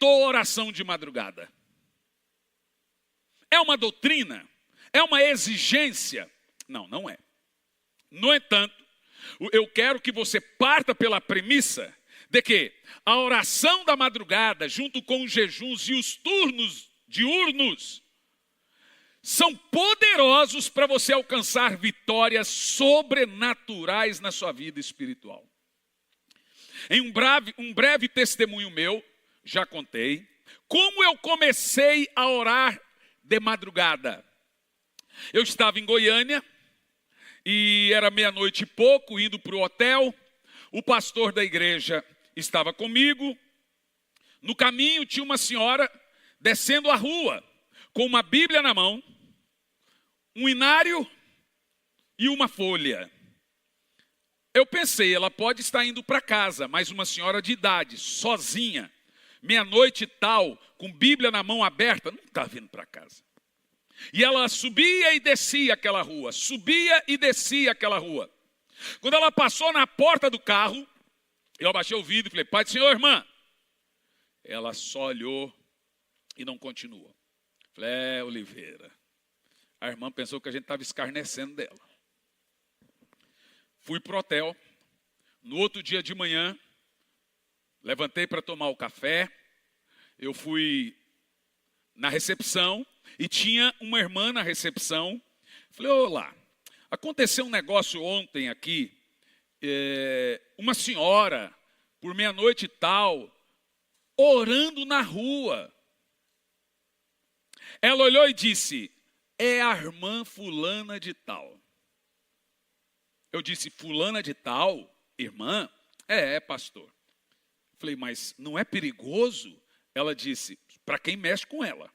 inventou oração de madrugada. É uma doutrina? É uma exigência? Não, não é. No entanto, eu quero que você parta pela premissa de que a oração da madrugada, junto com os jejuns e os turnos diurnos, são poderosos para você alcançar vitórias sobrenaturais na sua vida espiritual. Em um breve testemunho meu, já contei, como eu comecei a orar de madrugada. Eu estava em Goiânia, e era meia-noite e pouco, indo para o hotel. O pastor da igreja estava comigo. No caminho tinha uma senhora descendo a rua, com uma Bíblia na mão, um inário e uma folha. Eu pensei, ela pode estar indo para casa, mas uma senhora de idade, sozinha, meia-noite e tal, com Bíblia na mão aberta, não está vindo para casa. E ela subia e descia aquela rua, subia e descia aquela rua. Quando ela passou na porta do carro, eu abaixei o vidro e falei, Pai do Senhor, irmã. Ela só olhou e não continuou. Falei, Oliveira. A irmã pensou que a gente estava escarnecendo dela. Fui para o hotel. No outro dia de manhã, levantei para tomar o café. Eu fui na recepção e tinha uma irmã na recepção. Falei, olá, aconteceu um negócio ontem aqui. Uma senhora, por meia-noite e tal, orando na rua. Ela olhou e disse, é a irmã fulana de tal. Eu disse, fulana de tal, irmã? É, pastor. Falei, mas não é perigoso? Ela disse, para quem mexe com ela.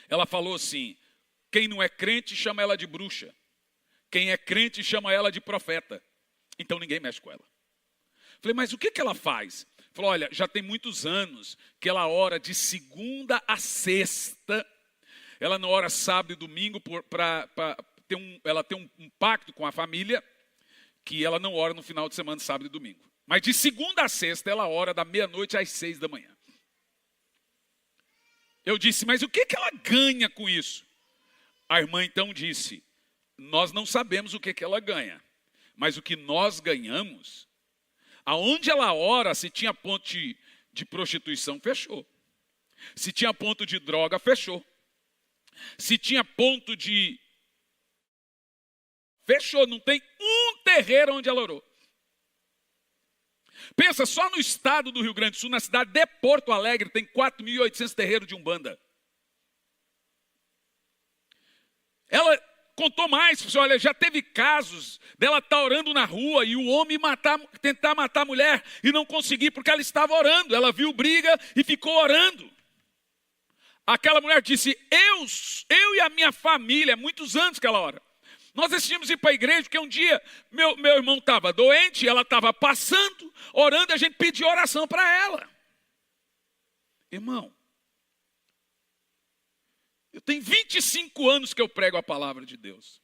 Ela falou assim, quem não é crente chama ela de bruxa. Quem é crente chama ela de profeta. Então ninguém mexe com ela. Falei, mas o que ela faz? Falou, olha, já tem muitos anos que ela ora de segunda a sexta. Ela não ora sábado e domingo ela tem um pacto com a família que ela não ora no final de semana, sábado e domingo. Mas de segunda a sexta ela ora da meia-noite às 6 da manhã. Eu disse, mas o que ela ganha com isso? A irmã então disse, nós não sabemos o que ela ganha, mas o que nós ganhamos, aonde ela ora, se tinha ponto de prostituição, fechou. Se tinha ponto de droga, fechou. Se tinha ponto de... Fechou, não tem um terreiro onde ela orou. Pensa, só no estado do Rio Grande do Sul, na cidade de Porto Alegre, tem 4.800 terreiros de Umbanda. Ela contou mais, olha, já teve casos dela estar orando na rua e o homem tentar matar a mulher e não conseguir porque ela estava orando. Ela viu briga e ficou orando. Aquela mulher disse, eu e a minha família, há muitos anos que ela ora. Nós decidimos ir para a igreja, porque um dia meu irmão estava doente, ela estava passando, orando, e a gente pediu oração para ela. Irmão, eu tenho 25 anos que eu prego a palavra de Deus.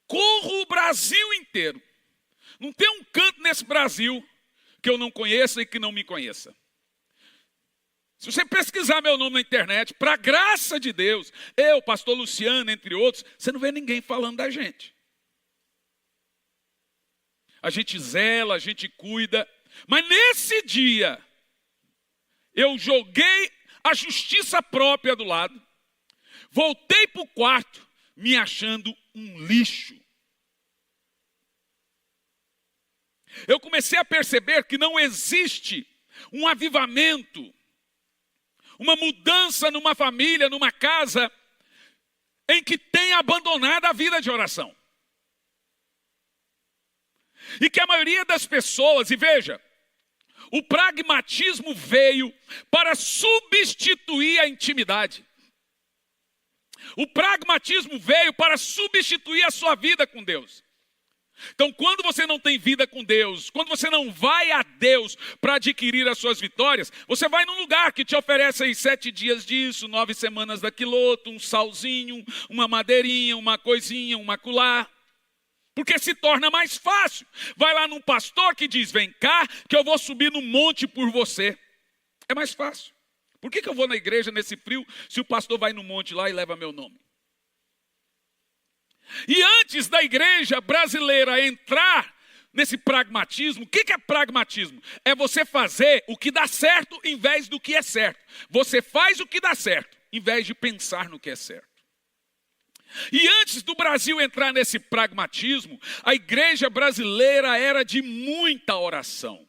Corro o Brasil inteiro. Não tem um canto nesse Brasil que eu não conheça e que não me conheça. Se você pesquisar meu nome na internet, para a graça de Deus, eu, pastor Luciano, entre outros, você não vê ninguém falando da gente. A gente zela, a gente cuida, mas nesse dia, eu joguei a justiça própria do lado, voltei para o quarto, me achando um lixo. Eu comecei a perceber que não existe um avivamento, uma mudança numa família, numa casa, em que tenha abandonado a vida de oração. E que a maioria das pessoas, e veja, o pragmatismo veio para substituir a intimidade. O pragmatismo veio para substituir a sua vida com Deus. Então, quando você não tem vida com Deus, quando você não vai a Deus para adquirir as suas vitórias, você vai num lugar que te oferece aí 7 dias disso, 9 semanas daquilo outro, um salzinho, uma madeirinha, uma coisinha, um maculá. Porque se torna mais fácil. Vai lá num pastor que diz, vem cá que eu vou subir no monte por você. É mais fácil. Por que eu vou na igreja nesse frio se o pastor vai no monte lá e leva meu nome? E antes da igreja brasileira entrar nesse pragmatismo, o que é pragmatismo? É você fazer o que dá certo em vez do que é certo. Você faz o que dá certo em vez de pensar no que é certo. E antes do Brasil entrar nesse pragmatismo, a igreja brasileira era de muita oração.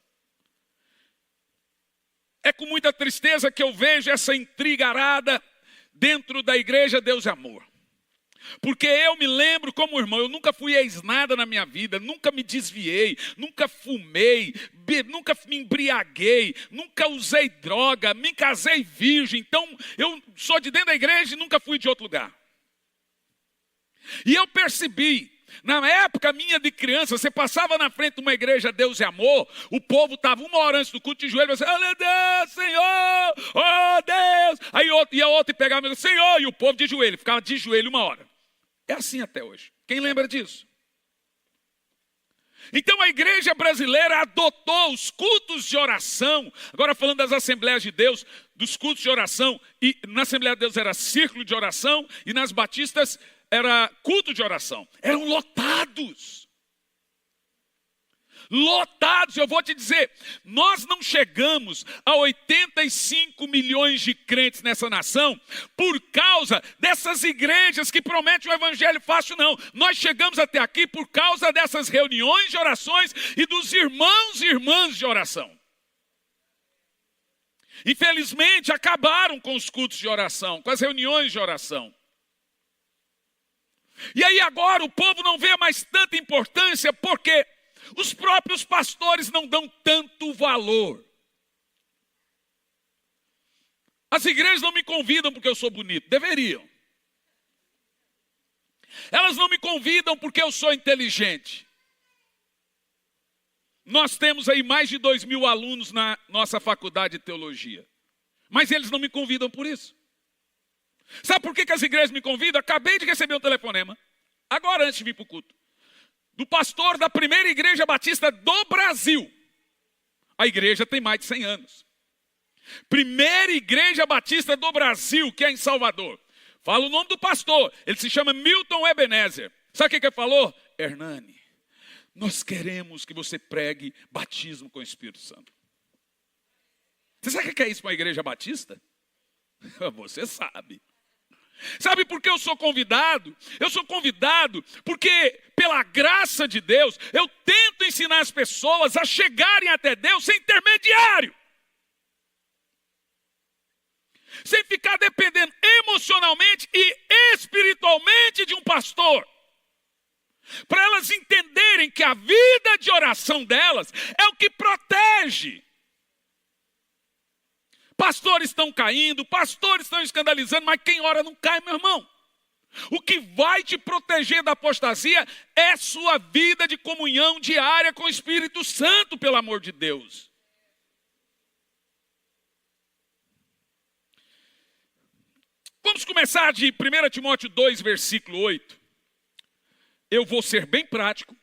É com muita tristeza que eu vejo essa intriga arada dentro da igreja Deus e Amor. Porque eu me lembro como irmão, eu nunca fui ex-nada na minha vida, nunca me desviei, nunca fumei, nunca me embriaguei, nunca usei droga, me casei virgem. Então eu sou de dentro da igreja e nunca fui de outro lugar. E eu percebi, na época minha de criança, você passava na frente de uma igreja Deus e Amor, o povo estava uma hora antes do culto de joelho, você, oh Deus, Senhor, oh Deus. Aí ia outro e pegava e dizia, Senhor, e o povo de joelho, ficava de joelho uma hora. É assim até hoje. Quem lembra disso? Então a igreja brasileira adotou os cultos de oração, agora falando das Assembleias de Deus, dos cultos de oração, e na Assembleia de Deus era círculo de oração, e nas batistas era culto de oração. Eram lotados. Lotados, eu vou te dizer, nós não chegamos a 85 milhões de crentes nessa nação por causa dessas igrejas que prometem o evangelho fácil, não. Nós chegamos até aqui por causa dessas reuniões de orações e dos irmãos e irmãs de oração. Infelizmente, acabaram com os cultos de oração, com as reuniões de oração. E aí agora o povo não vê mais tanta importância porque os próprios pastores não dão tanto valor. As igrejas não me convidam porque eu sou bonito, deveriam. Elas não me convidam porque eu sou inteligente. Nós temos aí mais de 2.000 alunos na nossa faculdade de teologia. Mas eles não me convidam por isso. Sabe por que as igrejas me convidam? Acabei de receber um telefonema, agora antes de vir para o culto, do pastor da primeira igreja batista do Brasil. A igreja tem mais de 100 anos. Primeira igreja batista do Brasil, que é em Salvador. Fala o nome do pastor, ele se chama Milton Ebenezer. Sabe o que ele falou? Hernani, nós queremos que você pregue batismo com o Espírito Santo. Você sabe o que é isso para uma igreja batista? Você sabe. Sabe por que eu sou convidado? Eu sou convidado porque, pela graça de Deus, eu tento ensinar as pessoas a chegarem até Deus sem intermediário. Sem ficar dependendo emocionalmente e espiritualmente de um pastor. Para elas entenderem que a vida de oração delas é o que protege. Pastores estão caindo, pastores estão escandalizando, mas quem ora não cai, meu irmão. O que vai te proteger da apostasia é sua vida de comunhão diária com o Espírito Santo, pelo amor de Deus. Vamos começar de 1 Timóteo 2, versículo 8. Eu vou ser bem prático,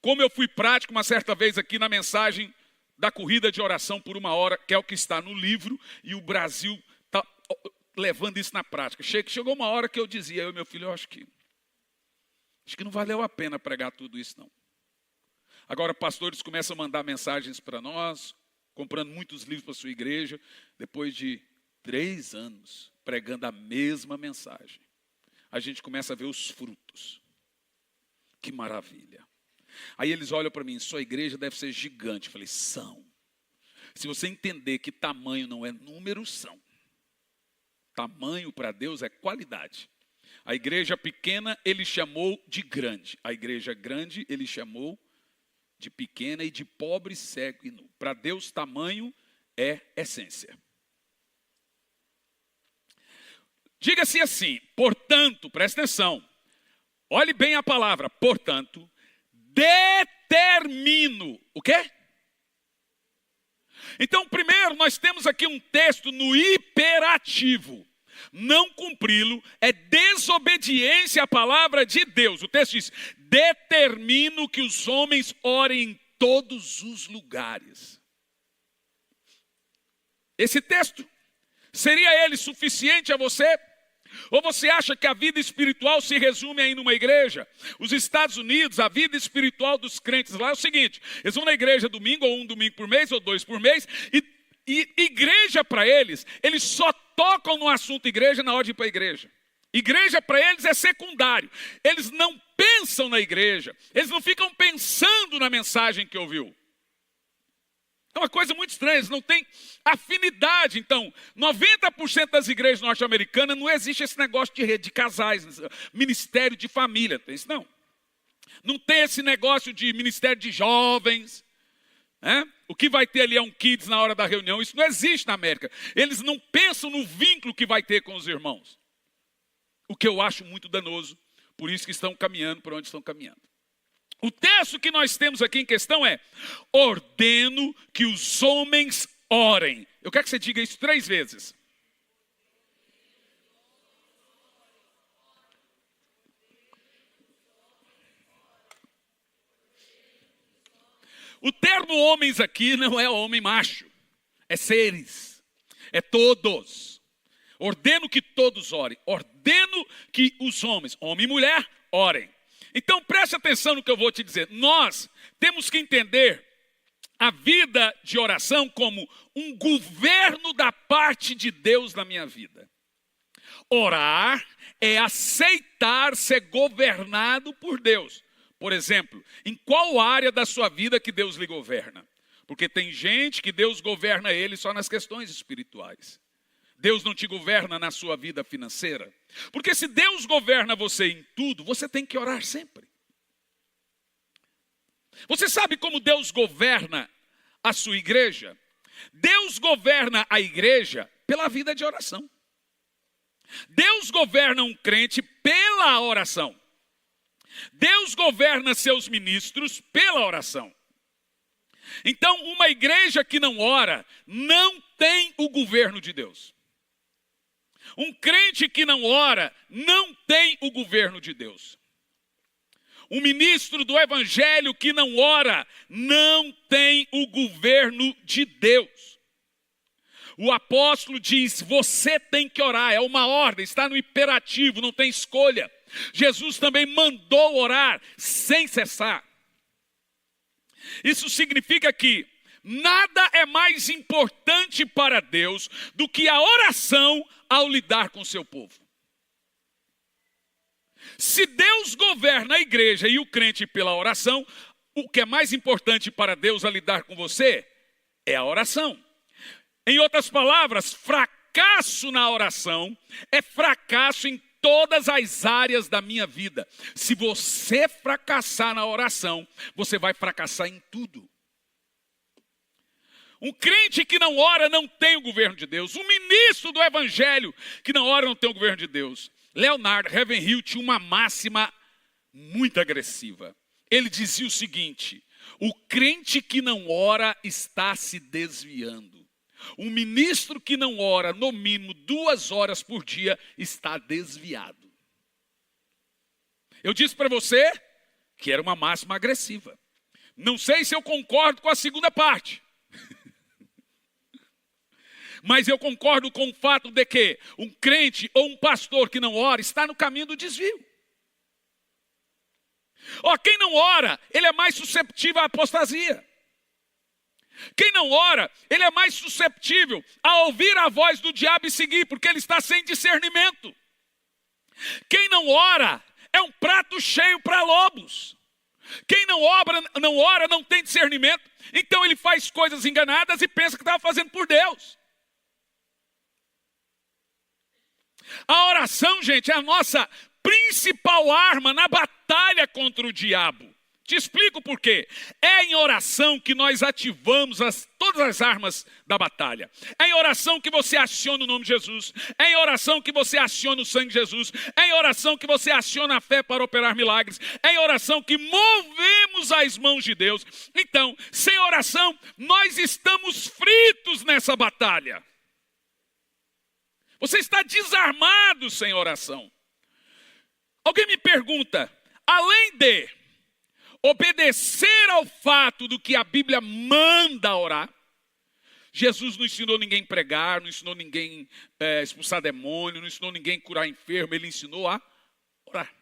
como eu fui prático uma certa vez aqui na mensagem da corrida de oração por 1 hora, que é o que está no livro, e o Brasil está levando isso na prática. Chegou uma hora que eu dizia, eu e meu filho, eu acho que não valeu a pena pregar tudo isso, não. Agora pastores começam a mandar mensagens para nós, comprando muitos livros para a sua igreja, depois de 3 anos pregando a mesma mensagem. A gente começa a ver os frutos. Que maravilha. Aí eles olham para mim, sua igreja deve ser gigante. Eu falei, são. Se você entender que tamanho não é número, são. Tamanho para Deus é qualidade. A igreja pequena ele chamou de grande. A igreja grande ele chamou de pequena e de pobre, cego e nu. Para Deus tamanho é essência. Diga-se assim, portanto, presta atenção. Olhe bem a palavra, portanto, determino. O quê? Então, primeiro, nós temos aqui um texto no imperativo. Não cumpri-lo é desobediência à palavra de Deus. O texto diz, determino que os homens orem em todos os lugares. Esse texto, seria ele suficiente a você? Ou você acha que a vida espiritual se resume aí numa igreja? Os Estados Unidos, a vida espiritual dos crentes lá é o seguinte: eles vão na igreja domingo, ou um domingo por mês, ou 2 por mês, e igreja para eles só tocam no assunto igreja na hora de ir para a igreja. Igreja para eles é secundário. Eles não pensam na igreja. Eles não ficam pensando na mensagem que ouviu. É uma coisa muito estranha, eles não têm afinidade. Então, 90% das igrejas norte-americanas não existe esse negócio de rede de casais, ministério de família. Tem isso não. Não tem esse negócio de ministério de jovens. O que vai ter ali é um kids na hora da reunião. Isso não existe na América. Eles não pensam no vínculo que vai ter com os irmãos. O que eu acho muito danoso. Por isso que estão caminhando por onde estão caminhando. O texto que nós temos aqui em questão é: ordeno que os homens orem. Eu quero que você diga isso 3 vezes. O termo homens aqui não é homem macho, é seres, é todos. Ordeno que todos orem, ordeno que os homens, homem e mulher, orem. Então preste atenção no que eu vou te dizer. Nós temos que entender a vida de oração como um governo da parte de Deus na minha vida. Orar é aceitar ser governado por Deus. Por exemplo, em qual área da sua vida que Deus lhe governa? Porque tem gente que Deus governa ele só nas questões espirituais. Deus não te governa na sua vida financeira. Porque se Deus governa você em tudo, você tem que orar sempre. Você sabe como Deus governa a sua igreja? Deus governa a igreja pela vida de oração. Deus governa um crente pela oração. Deus governa seus ministros pela oração. Então, uma igreja que não ora, não tem o governo de Deus. Um crente que não ora, não tem o governo de Deus. Um ministro do evangelho que não ora, não tem o governo de Deus. O apóstolo diz: você tem que orar, é uma ordem, está no imperativo, não tem escolha. Jesus também mandou orar sem cessar. Isso significa que nada é mais importante para Deus do que a oração ao lidar com o seu povo. Se Deus governa a igreja e o crente pela oração, o que é mais importante para Deus a lidar com você é a oração. Em outras palavras, fracasso na oração é fracasso em todas as áreas da minha vida. Se você fracassar na oração, você vai fracassar em tudo. Um crente que não ora não tem o governo de Deus. Um ministro do evangelho que não ora não tem o governo de Deus. Leonard Ravenhill tinha uma máxima muito agressiva. Ele dizia o seguinte: o crente que não ora está se desviando. Um ministro que não ora no mínimo 2 horas por dia está desviado. Eu disse para você que era uma máxima agressiva. Não sei se eu concordo com a segunda parte. Mas eu concordo com o fato de que um crente ou um pastor que não ora está no caminho do desvio. Quem não ora, ele é mais susceptível à apostasia. Quem não ora, ele é mais susceptível a ouvir a voz do diabo e seguir, porque ele está sem discernimento. Quem não ora é um prato cheio para lobos. Quem não ora, não tem discernimento, então ele faz coisas enganadas e pensa que estava fazendo por Deus. A oração, gente, é a nossa principal arma na batalha contra o diabo. Te explico por quê. É em oração que nós ativamos todas as armas da batalha. É em oração que você aciona o nome de Jesus. É em oração que você aciona o sangue de Jesus. É em oração que você aciona a fé para operar milagres. É em oração que movemos as mãos de Deus. Então, sem oração, nós estamos fritos nessa batalha. Você está desarmado sem oração. Alguém me pergunta: além de obedecer ao fato do que a Bíblia manda orar, Jesus não ensinou ninguém a pregar, não ensinou ninguém a expulsar demônio, não ensinou ninguém a curar enfermo, ele ensinou a orar.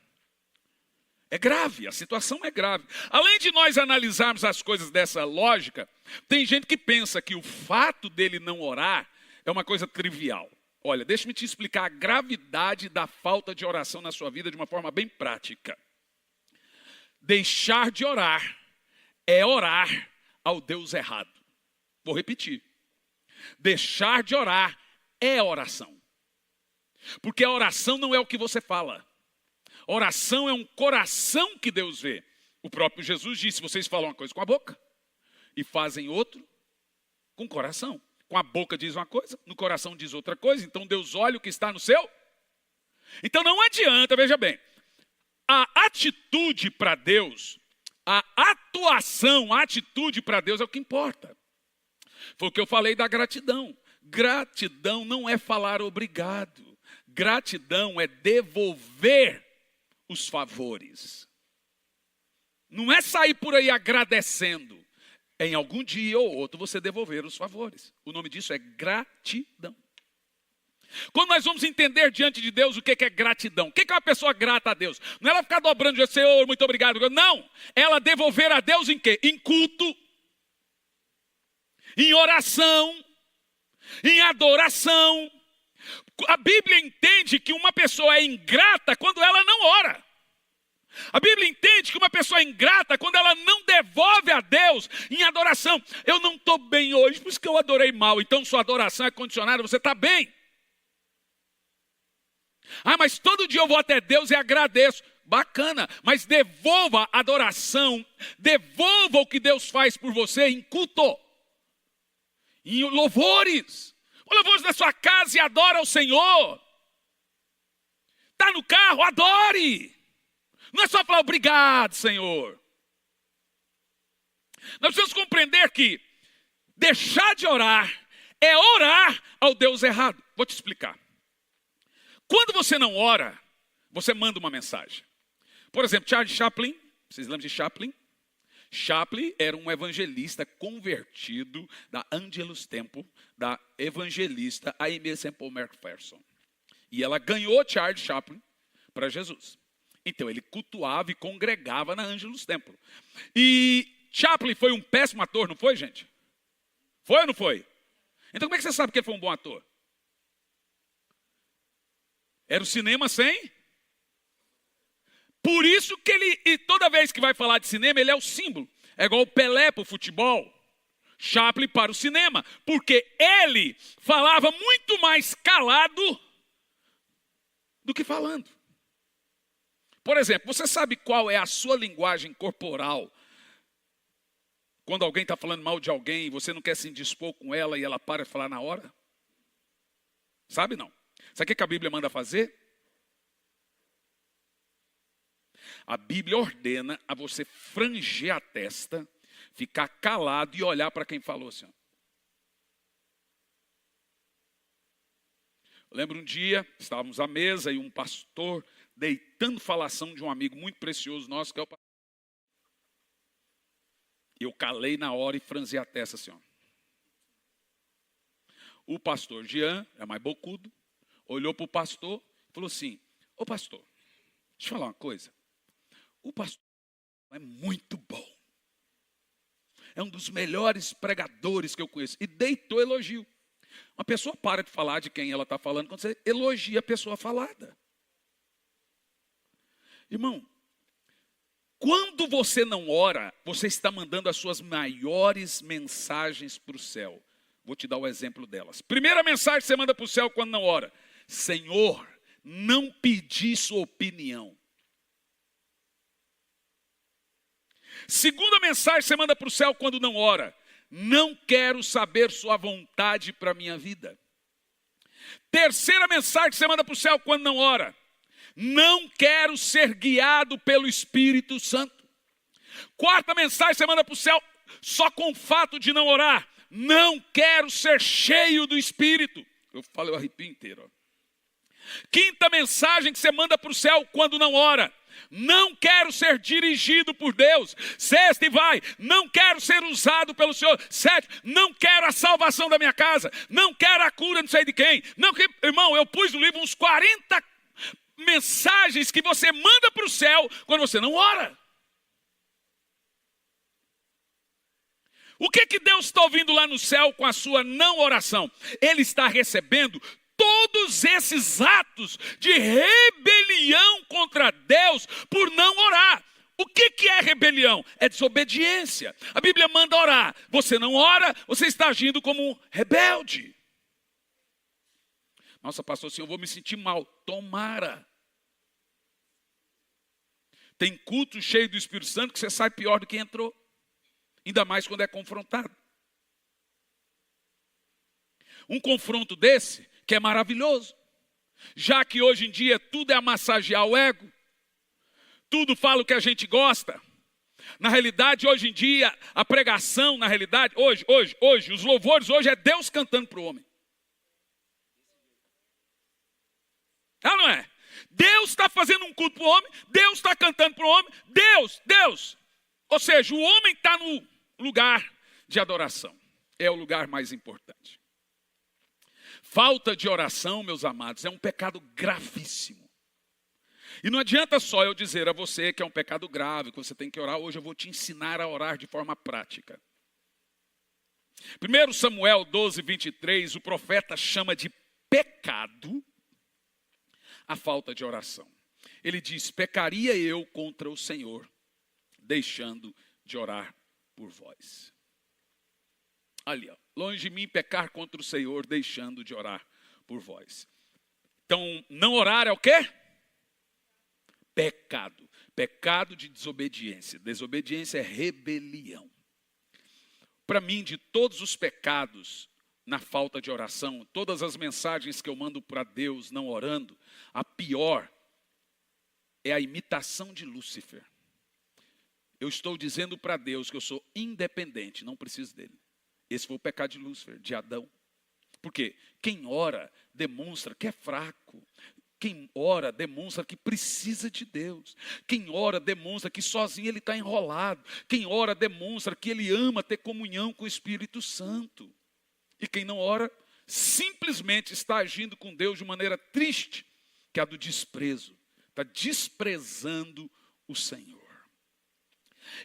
É grave, a situação é grave. Além de nós analisarmos as coisas dessa lógica, tem gente que pensa que o fato dele não orar é uma coisa trivial. Olha, deixa-me te explicar a gravidade da falta de oração na sua vida de uma forma bem prática. Deixar de orar é orar ao Deus errado. Vou repetir. Deixar de orar é oração. Porque a oração não é o que você fala. Oração é um coração que Deus vê. O próprio Jesus disse, vocês falam uma coisa com a boca e fazem outro com o coração. Com a boca diz uma coisa, no coração diz outra coisa. Então Deus olha o que está no seu. Então não adianta, veja bem. A atitude para Deus, a atuação, a atitude para Deus é o que importa. Foi o que eu falei da gratidão. Gratidão não é falar obrigado. Gratidão é devolver os favores. Não é sair por aí agradecendo. Em algum dia ou outro você devolver os favores. O nome disso é gratidão. Quando nós vamos entender diante de Deus o que é gratidão. O que é uma pessoa grata a Deus? Não é ela ficar dobrando e dizer, Senhor, muito obrigado. Não, ela devolver a Deus em quê? Em culto, em oração, em adoração. A Bíblia entende que uma pessoa é ingrata quando ela não ora. A Bíblia entende que uma pessoa é ingrata quando ela não devolve a Deus em adoração. Eu não estou bem hoje, por isso que eu adorei mal. Então sua adoração é condicionada, você está bem. Ah, mas todo dia eu vou até Deus e agradeço. Bacana, mas devolva a adoração, devolva o que Deus faz por você em culto, em louvores. Louvores da sua casa e adora ao Senhor. Está no carro, adore. Não é só falar obrigado, Senhor. Nós precisamos compreender que deixar de orar é orar ao Deus errado. Vou te explicar. Quando você não ora, você manda uma mensagem. Por exemplo, Charles Chaplin, vocês lembram de Chaplin? Chaplin era um evangelista convertido da Angelus Temple, da evangelista Aimee Semple McPherson. E ela ganhou Charles Chaplin para Jesus. Então ele cultuava e congregava na Angelus Temple. E Chaplin foi um péssimo ator, não foi, gente? Foi ou não foi? Então como é que você sabe que ele foi um bom ator? Era o cinema sem? Por isso que ele, e toda vez que vai falar de cinema, ele é o símbolo. É igual o Pelé para o futebol, Chaplin para o cinema. Porque ele falava muito mais calado do que falando. Por exemplo, você sabe qual é a sua linguagem corporal? Quando alguém está falando mal de alguém e você não quer se indispor com ela e ela para de falar na hora? Sabe não? Sabe o que a Bíblia manda fazer? A Bíblia ordena a você franger a testa, ficar calado e olhar para quem falou assim. Eu lembro um dia, estávamos à mesa e um pastor deitando falação de um amigo muito precioso nosso, que é o pastor. Eu calei na hora e franzi a testa assim. Ó. O pastor Jean, é mais bocudo, olhou para o pastor e falou assim, ô pastor, deixa eu falar uma coisa. O pastor é muito bom. É um dos melhores pregadores que eu conheço. E deitou elogio. Uma pessoa para de falar de quem ela está falando quando você elogia a pessoa falada. Irmão, quando você não ora, você está mandando as suas maiores mensagens para o céu. Vou te dar o exemplo delas. Primeira mensagem que você manda para o céu quando não ora. Senhor, não pedi sua opinião. Segunda mensagem que você manda para o céu quando não ora. Não quero saber sua vontade para a minha vida. Terceira mensagem que você manda para o céu quando não ora. Não quero ser guiado pelo Espírito Santo. Quarta mensagem que você manda para o céu só com o fato de não orar. Não quero ser cheio do Espírito. Eu falo, eu arrepio inteiro. Ó. Quinta mensagem que você manda para o céu quando não ora. não quero ser dirigido por Deus. 6, e vai, não quero ser usado pelo Senhor. 7, não quero a salvação da minha casa, não quero a cura não sei de quem. Não, irmão, eu pus no livro uns 40 mensagens que você manda para o céu quando você não ora. O que Deus está ouvindo lá no céu com a sua não oração? Ele está recebendo todos esses atos de rebelião contra Deus por não orar. O que é rebelião? É desobediência. A Bíblia manda orar. Você não ora, você está agindo como um rebelde. Nossa, pastor, assim eu vou me sentir mal. Tomara. Tem culto cheio do Espírito Santo que você sai pior do que entrou. Ainda mais quando é confrontado. Um confronto desse, que é maravilhoso. Já que hoje em dia tudo é massagear o ego. Tudo fala o que a gente gosta. Na realidade, hoje em dia, a pregação, na realidade, hoje, os louvores hoje é Deus cantando para o homem. Ah, não é? Deus está fazendo um culto para o homem, Deus está cantando para o homem, Deus. Ou seja, o homem está no lugar de adoração. É o lugar mais importante. Falta de oração, meus amados, é um pecado gravíssimo. E não adianta só eu dizer a você que é um pecado grave, que você tem que orar. Hoje eu vou te ensinar a orar de forma prática. 1 Samuel 12, 23, o profeta chama de pecado a falta de oração. Ele diz, pecaria eu contra o Senhor, deixando de orar por vós. Ali, ó, longe de mim pecar contra o Senhor, deixando de orar por vós. Então, não orar é o quê? Pecado. Pecado de desobediência. Desobediência é rebelião. Para mim, de todos os pecados na falta de oração, todas as mensagens que eu mando para Deus não orando, a pior é a imitação de Lúcifer. Eu estou dizendo para Deus que eu sou independente, não preciso dele. Esse foi o pecado de Lúcifer, de Adão. Por quê? Quem ora demonstra que é fraco. Quem ora demonstra que precisa de Deus. Quem ora demonstra que sozinho ele está enrolado. Quem ora demonstra que ele ama ter comunhão com o Espírito Santo. E quem não ora, simplesmente está agindo com Deus de maneira triste, que é a do desprezo. Está desprezando o Senhor.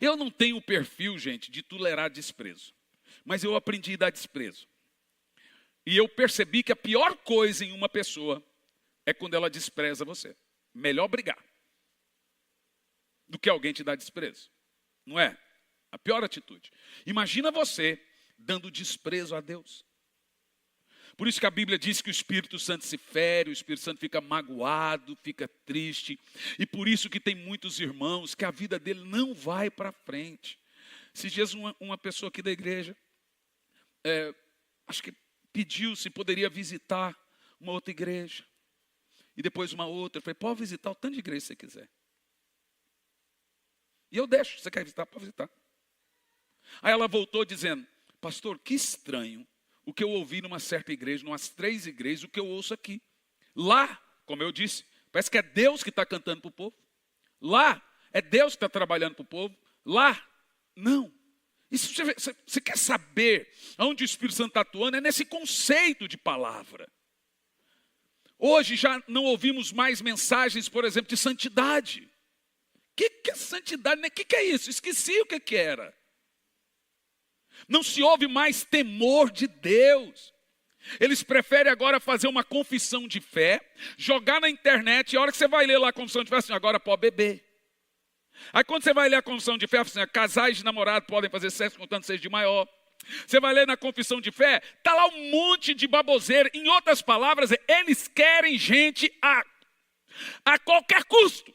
Eu não tenho o perfil, gente, de tolerar desprezo. Mas eu aprendi a dar desprezo. E eu percebi que a pior coisa em uma pessoa é quando ela despreza você. Melhor brigar do que alguém te dar desprezo. Não é? A pior atitude. Imagina você dando desprezo a Deus. Por isso que a Bíblia diz que o Espírito Santo se fere, o Espírito Santo fica magoado, fica triste. E por isso que tem muitos irmãos que a vida dele não vai para frente. Esses dias uma pessoa aqui da igreja, acho que pediu se poderia visitar uma outra igreja. E depois uma outra. Eu falei, pode visitar o tanto de igreja que você quiser. E eu deixo, você quer visitar? Pode visitar. Aí ela voltou dizendo, pastor, que estranho o que eu ouvi numa certa igreja, numas 3 igrejas, o que eu ouço aqui. Lá, como eu disse, parece que é Deus que está cantando para o povo. Lá, é Deus que está trabalhando para o povo. Lá, não. E se você quer saber onde o Espírito Santo está atuando, é nesse conceito de palavra. Hoje já não ouvimos mais mensagens, por exemplo, de santidade. O que é santidade? O que é isso? Esqueci o que era. Não se ouve mais temor de Deus. Eles preferem agora fazer uma confissão de fé, jogar na internet, e a hora que você vai ler lá a confissão de fé, assim, agora pode beber. Aí quando você vai ler a confissão de fé, assim, casais de namorado podem fazer sexo contanto seja de maior. Você vai ler na confissão de fé, está lá um monte de baboseira. Em outras palavras, eles querem gente a qualquer custo.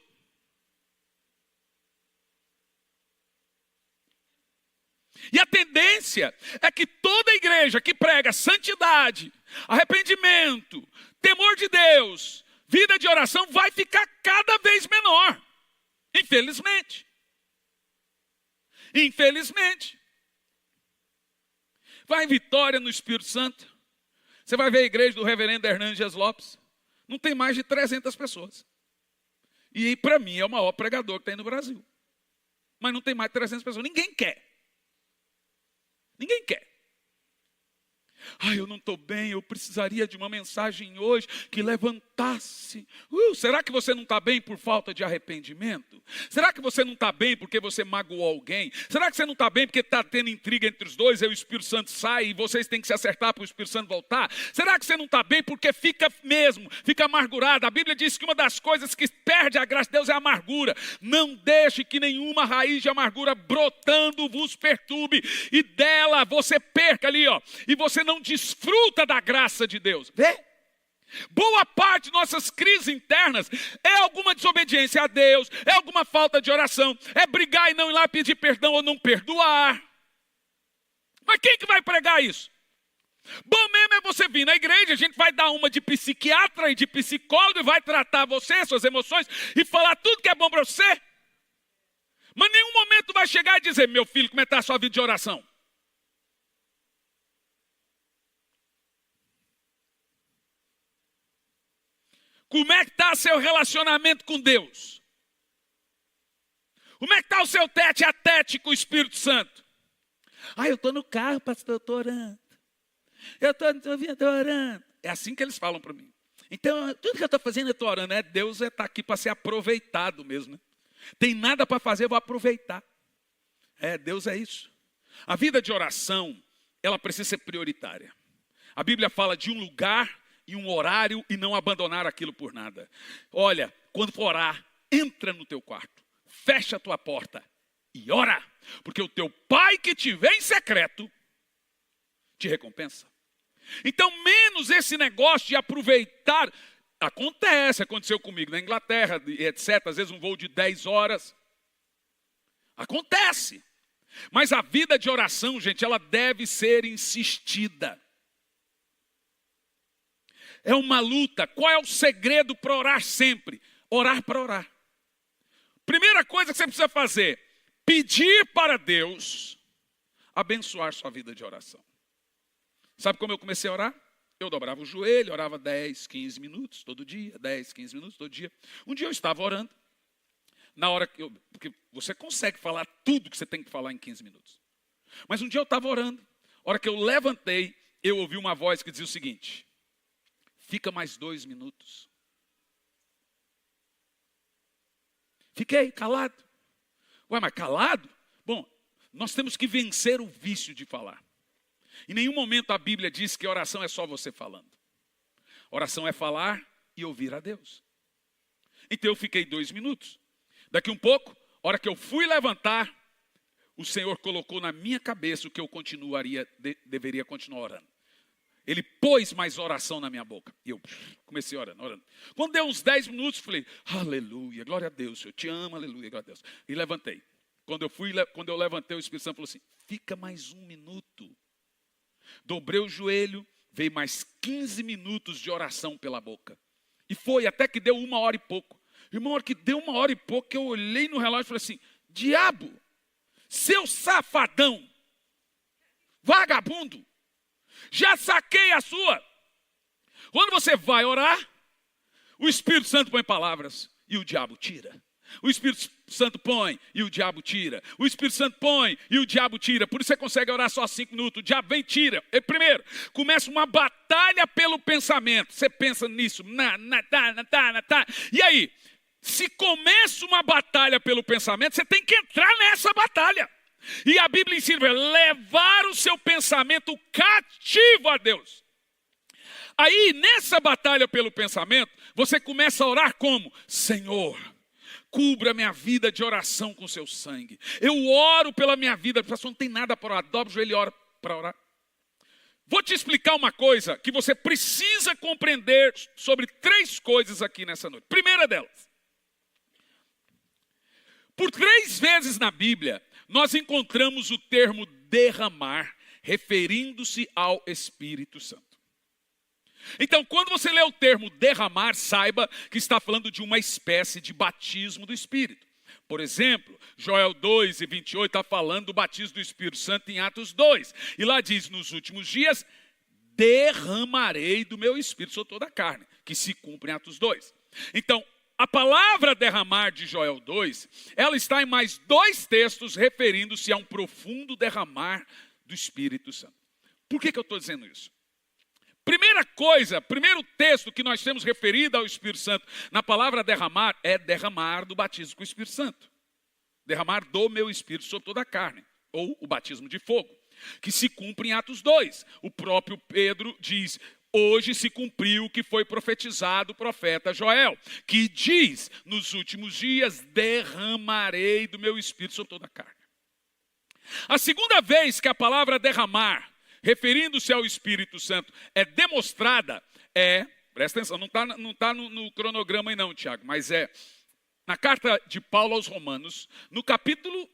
E a tendência é que toda igreja que prega santidade, arrependimento, temor de Deus, vida de oração, vai ficar cada vez menor. Infelizmente. Infelizmente. Vai em Vitória, no Espírito Santo. Você vai ver a igreja do reverendo Hernandes Dias Lopes. Não tem mais de 300 pessoas. E para mim é o maior pregador que tem no Brasil. Mas não tem mais 300 pessoas. Ninguém quer. Ninguém quer. Eu não estou bem, eu precisaria de uma mensagem hoje que levantasse. Será que você não está bem por falta de arrependimento? Será que você não está bem porque você magoou alguém? Será que você não está bem porque está tendo intriga entre os dois e o Espírito Santo sai e vocês têm que se acertar para o Espírito Santo voltar? Será que você não está bem porque fica amargurado? A Bíblia diz que uma das coisas que perde a graça de Deus é a amargura. Não deixe que nenhuma raiz de amargura brotando vos perturbe e dela você perca ali, e você não desfruta da graça de Deus. Vê? Boa parte de nossas crises internas é alguma desobediência a Deus, é alguma falta de oração, é brigar e não ir lá pedir perdão ou não perdoar. Mas quem que vai pregar isso? Bom mesmo é você vir na igreja, a gente vai dar uma de psiquiatra e de psicólogo e vai tratar você, suas emoções e falar tudo que é bom para você. Mas em nenhum momento vai chegar e dizer, meu filho, como é que está a sua vida de oração? Como é que está seu relacionamento com Deus? Como é que está o seu tete a tete com o Espírito Santo? Eu estou no carro, pastor, eu estou orando. Eu estou orando. É assim que eles falam para mim. Então, tudo que eu estou fazendo, eu estou orando. Deus está aqui para ser aproveitado mesmo. Né? Tem nada para fazer, eu vou aproveitar. Deus é isso. A vida de oração, ela precisa ser prioritária. A Bíblia fala de um lugar e um horário e não abandonar aquilo por nada. Olha, quando for orar, entra no teu quarto, fecha a tua porta e ora. Porque o teu pai que te vê em secreto, te recompensa. Então, menos esse negócio de aproveitar. Aconteceu comigo na Inglaterra, etc. Às vezes um voo de 10 horas. Acontece. Mas a vida de oração, gente, ela deve ser insistida. É uma luta. Qual é o segredo para orar sempre? Orar para orar. Primeira coisa que você precisa fazer, pedir para Deus abençoar sua vida de oração. Sabe como eu comecei a orar? Eu dobrava o joelho, orava 10, 15 minutos todo dia, 10, 15 minutos todo dia. Um dia eu estava orando, na hora que porque você consegue falar tudo que você tem que falar em 15 minutos. Mas um dia eu estava orando, a hora que eu levantei, eu ouvi uma voz que dizia o seguinte: fica mais 2 minutos. Fiquei calado. Mas calado? Bom, nós temos que vencer o vício de falar. Em nenhum momento a Bíblia diz que oração é só você falando. Oração é falar e ouvir a Deus. Então eu fiquei 2 minutos. Daqui um pouco, a hora que eu fui levantar, o Senhor colocou na minha cabeça o que eu deveria continuar orando. Ele pôs mais oração na minha boca. E eu comecei orando. Quando deu uns 10 minutos, falei, aleluia, glória a Deus, eu te amo, aleluia, glória a Deus. E levantei. Quando eu levantei, o Espírito Santo falou assim, fica mais 1 minuto. Dobrei o joelho, veio mais 15 minutos de oração pela boca. E foi até que deu 1 hora e pouco. Irmão, a hora que deu 1 hora e pouco, eu olhei no relógio e falei assim, diabo, seu safadão, vagabundo, já saquei a sua. Quando você vai orar, o Espírito Santo põe palavras e o diabo tira. O Espírito Santo põe e o diabo tira. O Espírito Santo põe e o diabo tira. Por isso você consegue orar só 5 minutos. O diabo vem e tira. Primeiro, começa uma batalha pelo pensamento. Você pensa nisso. E aí, se começa uma batalha pelo pensamento, você tem que entrar nessa batalha. E a Bíblia ensina, levar o seu pensamento cativo a Deus. Aí, nessa batalha pelo pensamento, você começa a orar como? Senhor, cubra minha vida de oração com seu sangue. Eu oro pela minha vida. A pessoa não tem nada para orar. Dobra o joelho e ora para orar. Vou te explicar uma coisa que você precisa compreender sobre 3 coisas aqui nessa noite. Primeira delas. Por 3 vezes na Bíblia, nós encontramos o termo derramar, referindo-se ao Espírito Santo. Então, quando você lê o termo derramar, saiba que está falando de uma espécie de batismo do Espírito. Por exemplo, Joel 2:28 está falando do batismo do Espírito Santo em Atos 2. E lá diz, nos últimos dias, derramarei do meu Espírito sobre toda a carne, que se cumpre em Atos 2. Então, a palavra derramar de Joel 2, ela está em mais 2 textos referindo-se a um profundo derramar do Espírito Santo. Por que eu estou dizendo isso? Primeira coisa, primeiro texto que nós temos referido ao Espírito Santo na palavra derramar é derramar do batismo com o Espírito Santo. Derramar do meu Espírito sobre toda a carne, ou o batismo de fogo, que se cumpre em Atos 2. O próprio Pedro diz: hoje se cumpriu o que foi profetizado o profeta Joel, que diz: nos últimos dias derramarei do meu Espírito sobre toda a carne. A segunda vez que a palavra derramar, referindo-se ao Espírito Santo, é demonstrada, presta atenção, não está no cronograma aí não, Tiago, mas é na carta de Paulo aos Romanos, no capítulo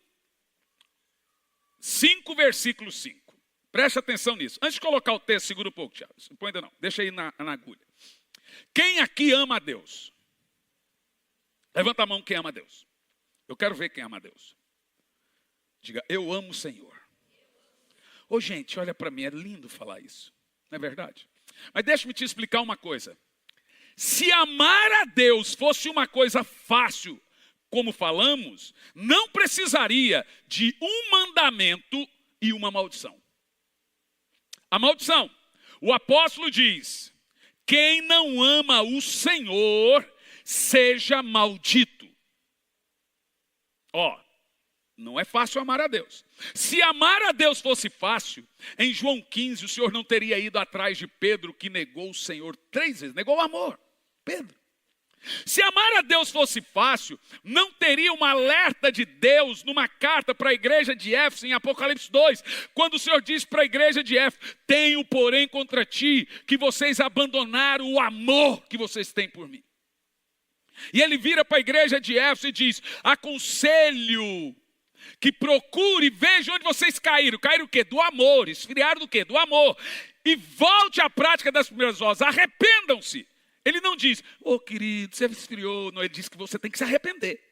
5, versículo 5. Preste atenção nisso. Antes de colocar o texto, segura um pouco, Tiago. Não põe ainda não, deixa aí na agulha. Quem aqui ama a Deus? Levanta a mão quem ama a Deus. Eu quero ver quem ama a Deus. Diga: eu amo o Senhor. Ô gente, olha para mim, é lindo falar isso. Não é verdade? Mas deixa-me te explicar uma coisa. Se amar a Deus fosse uma coisa fácil, como falamos, não precisaria de um mandamento e uma maldição. A maldição, o apóstolo diz: quem não ama o Senhor, seja maldito. Não é fácil amar a Deus. Se amar a Deus fosse fácil, em João 15, o Senhor não teria ido atrás de Pedro, que negou o Senhor 3 vezes. Negou o amor, Pedro. Se amar a Deus fosse fácil, não teria um alerta de Deus numa carta para a igreja de Éfeso, em Apocalipse 2, quando o Senhor diz para a igreja de Éfeso: tenho, porém, contra ti, que vocês abandonaram o amor que vocês têm por mim. E ele vira para a igreja de Éfeso e diz: aconselho que procure e veja onde vocês caíram. Caíram o quê? Do amor. Esfriaram do quê? Do amor. E volte à prática das primeiras obras. Arrependam-se. Ele não diz: querido, você esfriou. Não, ele diz que você tem que se arrepender.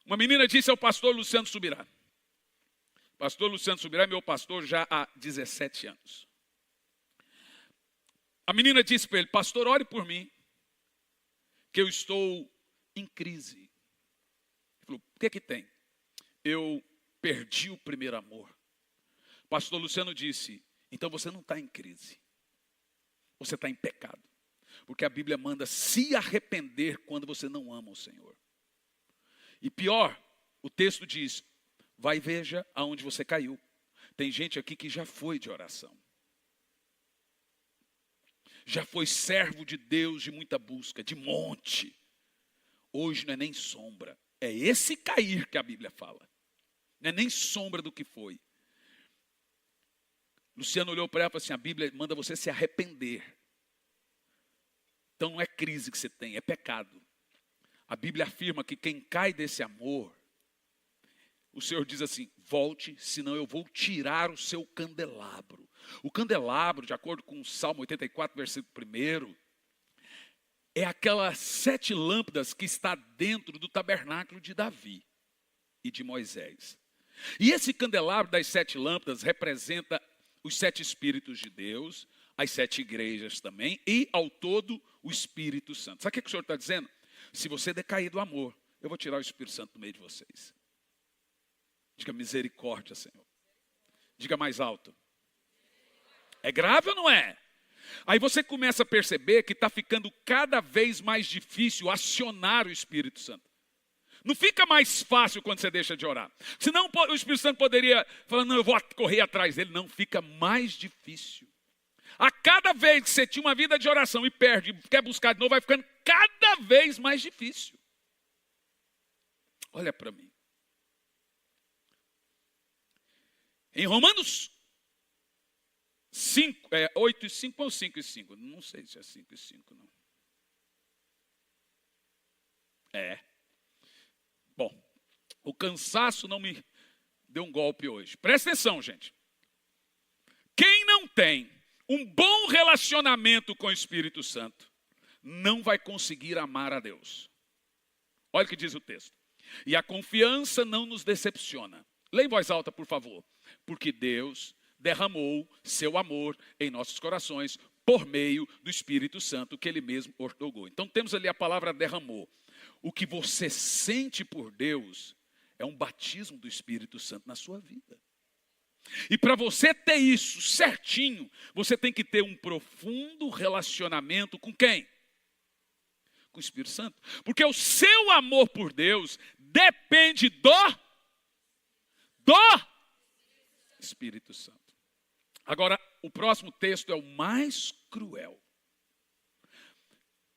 Uma menina disse ao pastor Luciano Subirá. Pastor Luciano Subirá é meu pastor já há 17 anos. A menina disse para ele: pastor, ore por mim, que eu estou em crise. Ele falou: o que tem? Eu perdi o primeiro amor. Pastor Luciano disse: então você não está em crise. Você está em pecado. Porque a Bíblia manda se arrepender quando você não ama o Senhor. E pior, o texto diz: vai e veja aonde você caiu. Tem gente aqui que já foi de oração. Já foi servo de Deus de muita busca, de monte. Hoje não é nem sombra. É esse cair que a Bíblia fala. Não é nem sombra do que foi. Luciano olhou para ela e falou assim: a Bíblia manda você se arrepender. Então não é crise que você tem, é pecado. A Bíblia afirma que quem cai desse amor, o Senhor diz assim: volte, senão eu vou tirar o seu candelabro. O candelabro, de acordo com o Salmo 84, versículo 1, é aquelas 7 lâmpadas que está dentro do tabernáculo de Davi e de Moisés. E esse candelabro das 7 lâmpadas representa os 7 Espíritos de Deus, as 7 igrejas também, e ao todo o Espírito Santo. Sabe o que o Senhor está dizendo? Se você decair do amor, eu vou tirar o Espírito Santo do meio de vocês. Diga: misericórdia, Senhor. Diga mais alto. É grave ou não é? Aí você começa a perceber que está ficando cada vez mais difícil acionar o Espírito Santo. Não fica mais fácil quando você deixa de orar. Senão o Espírito Santo poderia falar: não, eu vou correr atrás dele. Não, fica mais difícil. A cada vez que você tinha uma vida de oração e perde, quer buscar de novo, vai ficando cada vez mais difícil. Olha para mim. Em Romanos 5, 8 e 5 ou 5 e 5? Não sei se é 5 e 5, não. Bom, o cansaço não me deu um golpe hoje. Presta atenção, gente. Quem não tem um bom relacionamento com o Espírito Santo, não vai conseguir amar a Deus. Olha o que diz o texto. E a confiança não nos decepciona. Leia em voz alta, por favor. Porque Deus derramou seu amor em nossos corações por meio do Espírito Santo que ele mesmo outorgou. Então temos ali a palavra derramou. O que você sente por Deus é um batismo do Espírito Santo na sua vida. E para você ter isso certinho, você tem que ter um profundo relacionamento com quem? Com o Espírito Santo. Porque o seu amor por Deus depende do Espírito Santo. Agora, o próximo texto é o mais cruel.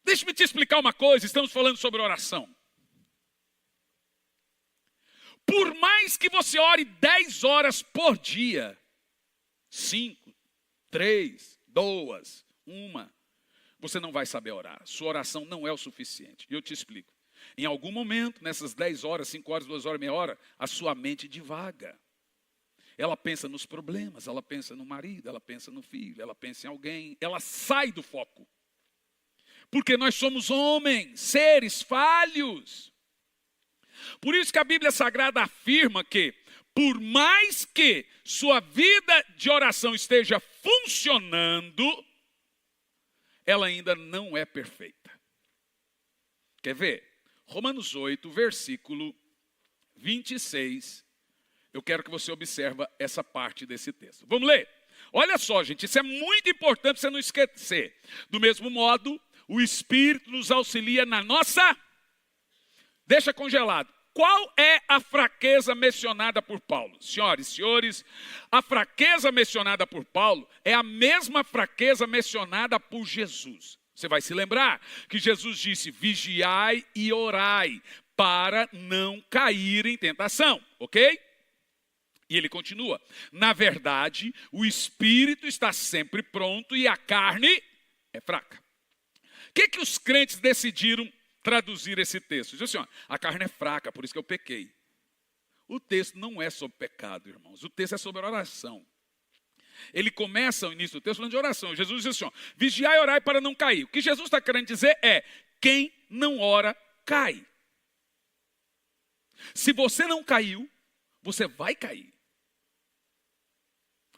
Deixa-me te explicar uma coisa, estamos falando sobre oração. Por mais que você ore 10 horas por dia, 5, 3, 2, 1, você não vai saber orar. Sua oração não é o suficiente. E eu te explico. Em algum momento, nessas 10 horas, 5 horas, 2 horas, meia hora, a sua mente divaga. Ela pensa nos problemas, ela pensa no marido, ela pensa no filho, ela pensa em alguém, ela sai do foco. Porque nós somos homens, seres falhos. Por isso que a Bíblia Sagrada afirma que, por mais que sua vida de oração esteja funcionando, ela ainda não é perfeita. Quer ver? Romanos 8, versículo 26. Eu quero que você observe essa parte desse texto. Vamos ler? Olha só, gente, isso é muito importante você não esquecer. Do mesmo modo, o Espírito nos auxilia na nossa... Deixa congelado. Qual é a fraqueza mencionada por Paulo? Senhoras e senhores, a fraqueza mencionada por Paulo é a mesma fraqueza mencionada por Jesus. Você vai se lembrar que Jesus disse, vigiai e orai, para não cair em tentação, ok? E ele continua, na verdade, o espírito está sempre pronto e a carne é fraca. O que os crentes decidiram traduzir esse texto? Diz assim, ó, a carne é fraca, por isso que eu pequei. O texto não é sobre pecado, irmãos. O texto é sobre oração. Ele começa o início do texto falando de oração. Jesus diz assim, ó, vigiai e orai para não cair. O que Jesus está querendo dizer é, quem não ora, cai. Se você não caiu, você vai cair.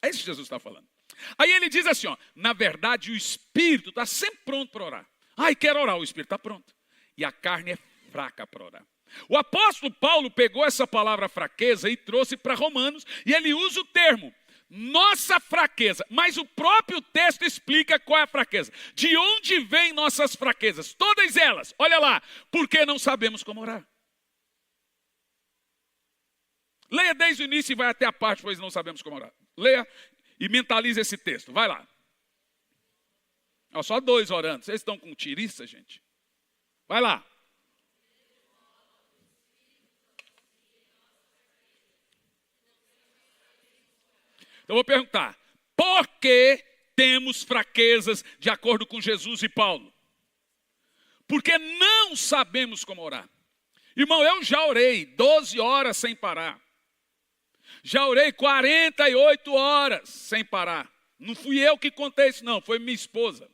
É isso que Jesus está falando. Aí ele diz assim, ó, na verdade o espírito está sempre pronto para orar. Ai, quero orar, o espírito está pronto. E a carne é fraca para orar. O apóstolo Paulo pegou essa palavra fraqueza e trouxe para Romanos, e ele usa o termo, nossa fraqueza. Mas o próprio texto explica qual é a fraqueza. De onde vêm nossas fraquezas? Todas elas, olha lá, porque não sabemos como orar. Leia desde o início e vai até a parte, pois não sabemos como orar. Leia e mentalize esse texto, vai lá. Ó, só 2 orando, vocês estão com tiriça, gente? Vai lá. Então eu vou perguntar, por que temos fraquezas de acordo com Jesus e Paulo? Porque não sabemos como orar. Irmão, eu já orei 12 horas sem parar. Já orei 48 horas sem parar. Não fui eu que contei isso não, foi minha esposa.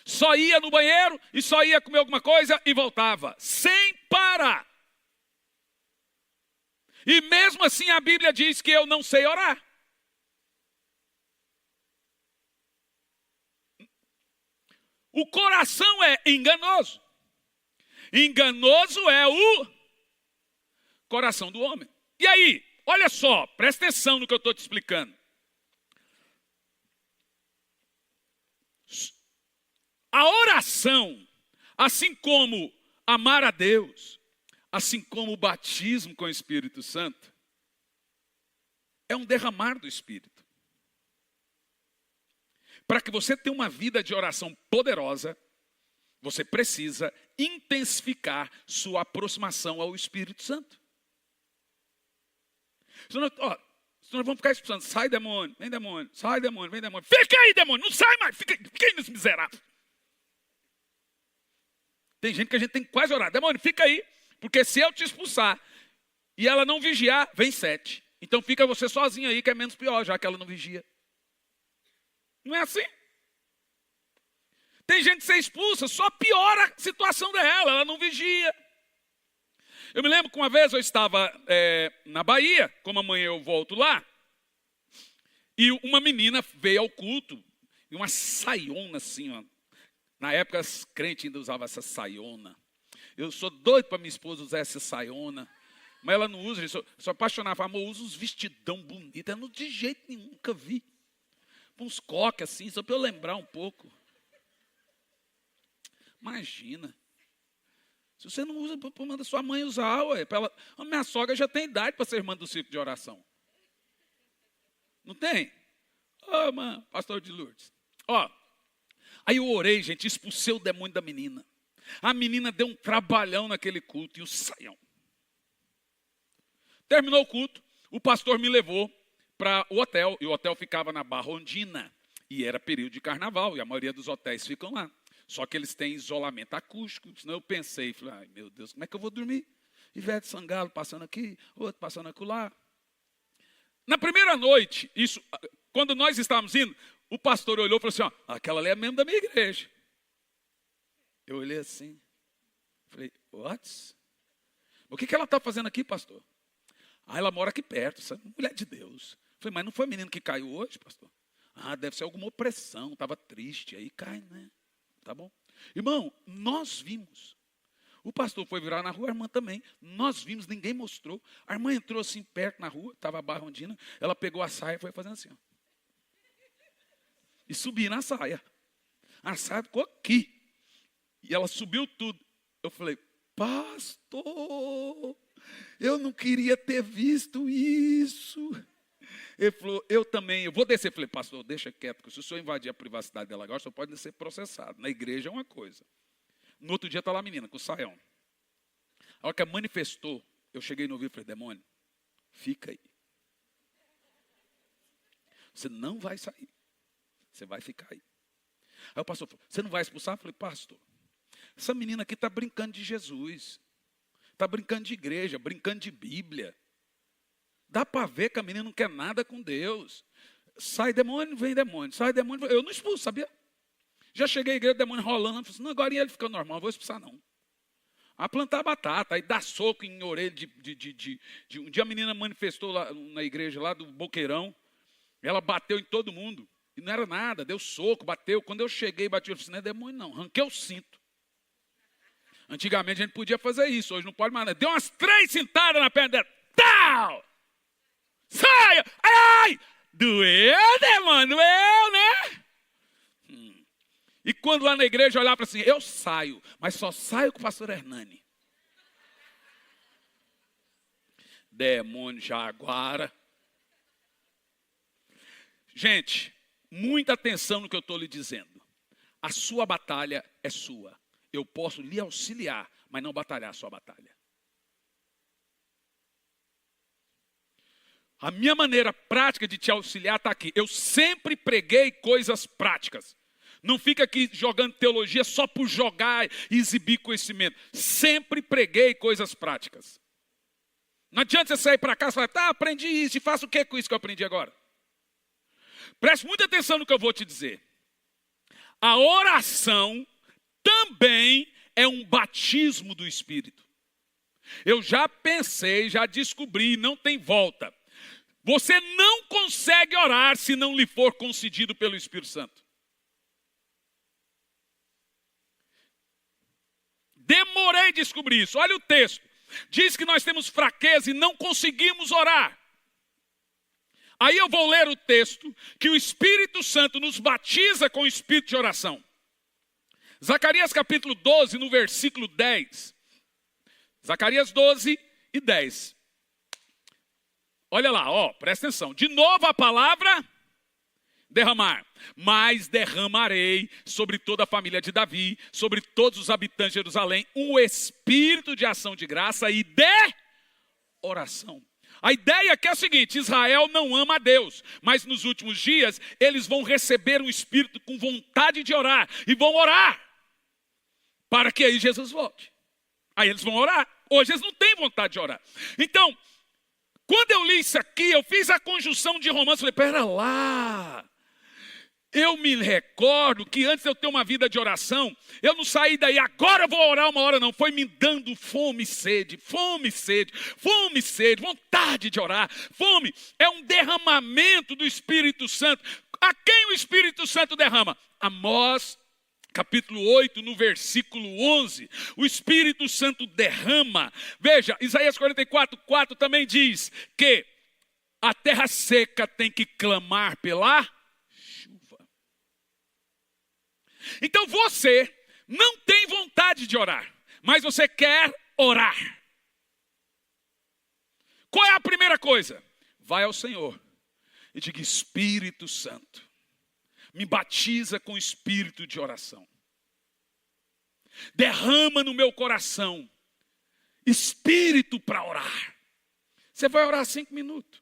Só ia no banheiro e só ia comer alguma coisa e voltava, sem parar. E mesmo assim a Bíblia diz que eu não sei orar. O coração é enganoso. Enganoso é o coração do homem. E aí, olha só, presta atenção no que eu estou te explicando. A oração, assim como amar a Deus, assim como o batismo com o Espírito Santo, é um derramar do Espírito. Para que você tenha uma vida de oração poderosa, você precisa intensificar sua aproximação ao Espírito Santo. Senão vamos ficar expulsando, sai demônio, vem demônio, sai demônio, vem demônio. Fica aí demônio, não sai mais, fica aí nesse miserável. Tem gente que a gente tem que quase orar, demônio, fica aí, porque se eu te expulsar e ela não vigiar, vem 7. Então fica você sozinho aí, que é menos pior, já que ela não vigia. Não é assim? Tem gente que ser expulsa, só piora a situação dela, ela não vigia. Eu me lembro que uma vez eu estava na Bahia, como amanhã eu volto lá, e uma menina veio ao culto, e uma saiona assim, ó. Na época, os crentes ainda usavam essa saiona. Eu sou doido para minha esposa usar essa saiona. Mas ela não usa, eu sou apaixonado. Amor, usa uns vestidão bonitos. Eu não de jeito nenhum, nunca vi. Uns coques assim, só para eu lembrar um pouco. Imagina. Se você não usa, manda sua mãe usar, ué. A minha sogra já tem idade para ser irmã do círculo de oração. Não tem? Ô, mano, pastor de Lourdes. Ó, aí eu orei, gente, expulsei o demônio da menina. A menina deu um trabalhão naquele culto e o saião. Terminou o culto, o pastor me levou para o hotel. E o hotel ficava na Barra Ondina. E era período de carnaval, e a maioria dos hotéis ficam lá. Só que eles têm isolamento acústico. Senão eu pensei, falei, ai meu Deus, como é que eu vou dormir? Ivete Sangalo passando aqui, outro passando acolá. Na primeira noite, quando nós estávamos indo, o pastor olhou e falou assim, ó, aquela ali é membro da minha igreja. Eu olhei assim, falei, what? O que ela está fazendo aqui, pastor? Ah, ela mora aqui perto, essa mulher de Deus. Falei, mas não foi o menino que caiu hoje, pastor? Ah, deve ser alguma opressão, estava triste, aí cai, né? Tá bom? Irmão, nós vimos. O pastor foi virar na rua, a irmã também. Nós vimos, ninguém mostrou. A irmã entrou assim perto na rua, estava a Barra Ondina, ela pegou a saia e foi fazendo assim, ó. E subi na saia. A saia ficou aqui. E ela subiu tudo. Eu falei, pastor, eu não queria ter visto isso. Ele falou, eu também, eu vou descer. Eu falei, pastor, deixa quieto, porque se o senhor invadir a privacidade dela agora, o senhor pode ser processado. Na igreja é uma coisa. No outro dia está lá a menina, com o saião. A hora que ela manifestou, eu cheguei no ouvido e falei, demônio, fica aí. Você não vai sair. Você vai ficar aí. Aí o pastor falou, você não vai expulsar? Eu falei, pastor, essa menina aqui está brincando de Jesus. Está brincando de igreja, brincando de Bíblia. Dá para ver que a menina não quer nada com Deus. Sai demônio, vem demônio. Sai demônio, eu não expulso, sabia? Já cheguei à igreja, o demônio rolando. Falei assim, não, agora ele fica normal, não vou expulsar não. A plantar batata, aí dá soco em orelha um dia a menina manifestou lá na igreja lá do Boqueirão. Ela bateu em todo mundo. E não era nada, deu soco, bateu. Quando eu cheguei, bati, eu falei assim, não é demônio não, arranquei o cinto. Antigamente a gente podia fazer isso, hoje não pode mais. Deu umas 3 cintadas na perna dela. Tal! Saia! Ai, ai! Doeu, demônio? Doeu, né? E quando lá na igreja eu olhava assim, eu saio, mas só saio com o pastor Hernani. Demônio Jaguara. Gente, muita atenção no que eu estou lhe dizendo. A sua batalha é sua. Eu posso lhe auxiliar, mas não batalhar a sua batalha. A minha maneira prática de te auxiliar está aqui. Eu sempre preguei coisas práticas. Não fica aqui jogando teologia só por jogar e exibir conhecimento. Sempre preguei coisas práticas. Não adianta você sair para casa e falar, tá, aprendi isso, e faço o que com isso que eu aprendi agora? Preste muita atenção no que eu vou te dizer. A oração também é um batismo do Espírito. Eu já pensei, já descobri, não tem volta. Você não consegue orar se não lhe for concedido pelo Espírito Santo. Demorei a descobrir isso. Olha o texto. Diz que nós temos fraqueza e não conseguimos orar. Aí eu vou ler o texto que o Espírito Santo nos batiza com o Espírito de oração. Zacarias capítulo 12, no versículo 10. Zacarias 12 e 10. Olha lá, ó, presta atenção. De novo a palavra derramar. Mas derramarei sobre toda a família de Davi, sobre todos os habitantes de Jerusalém, um espírito de ação de graça e de oração. A ideia aqui é a seguinte, Israel não ama a Deus, mas nos últimos dias eles vão receber um espírito com vontade de orar, e vão orar, para que aí Jesus volte. Aí eles vão orar, hoje eles não têm vontade de orar. Então, quando eu li isso aqui, eu fiz a conjunção de Romanos, falei, pera lá, eu me recordo que antes de eu ter uma vida de oração, eu não saí daí, agora eu vou orar uma hora não, foi me dando fome e sede, fome e sede, fome e sede, vontade de orar, fome, é um derramamento do Espírito Santo. a quem o Espírito Santo derrama? Amós, capítulo 8, no versículo 11. O Espírito Santo derrama. Veja, Isaías 44, 4 também diz que a terra seca tem que clamar pela chuva. Então você não tem vontade de orar, mas você quer orar. Qual é a primeira coisa? Vai ao Senhor e diga: Espírito Santo, me batiza com o espírito de oração. Derrama no meu coração espírito para orar. Você vai orar 5 minutos.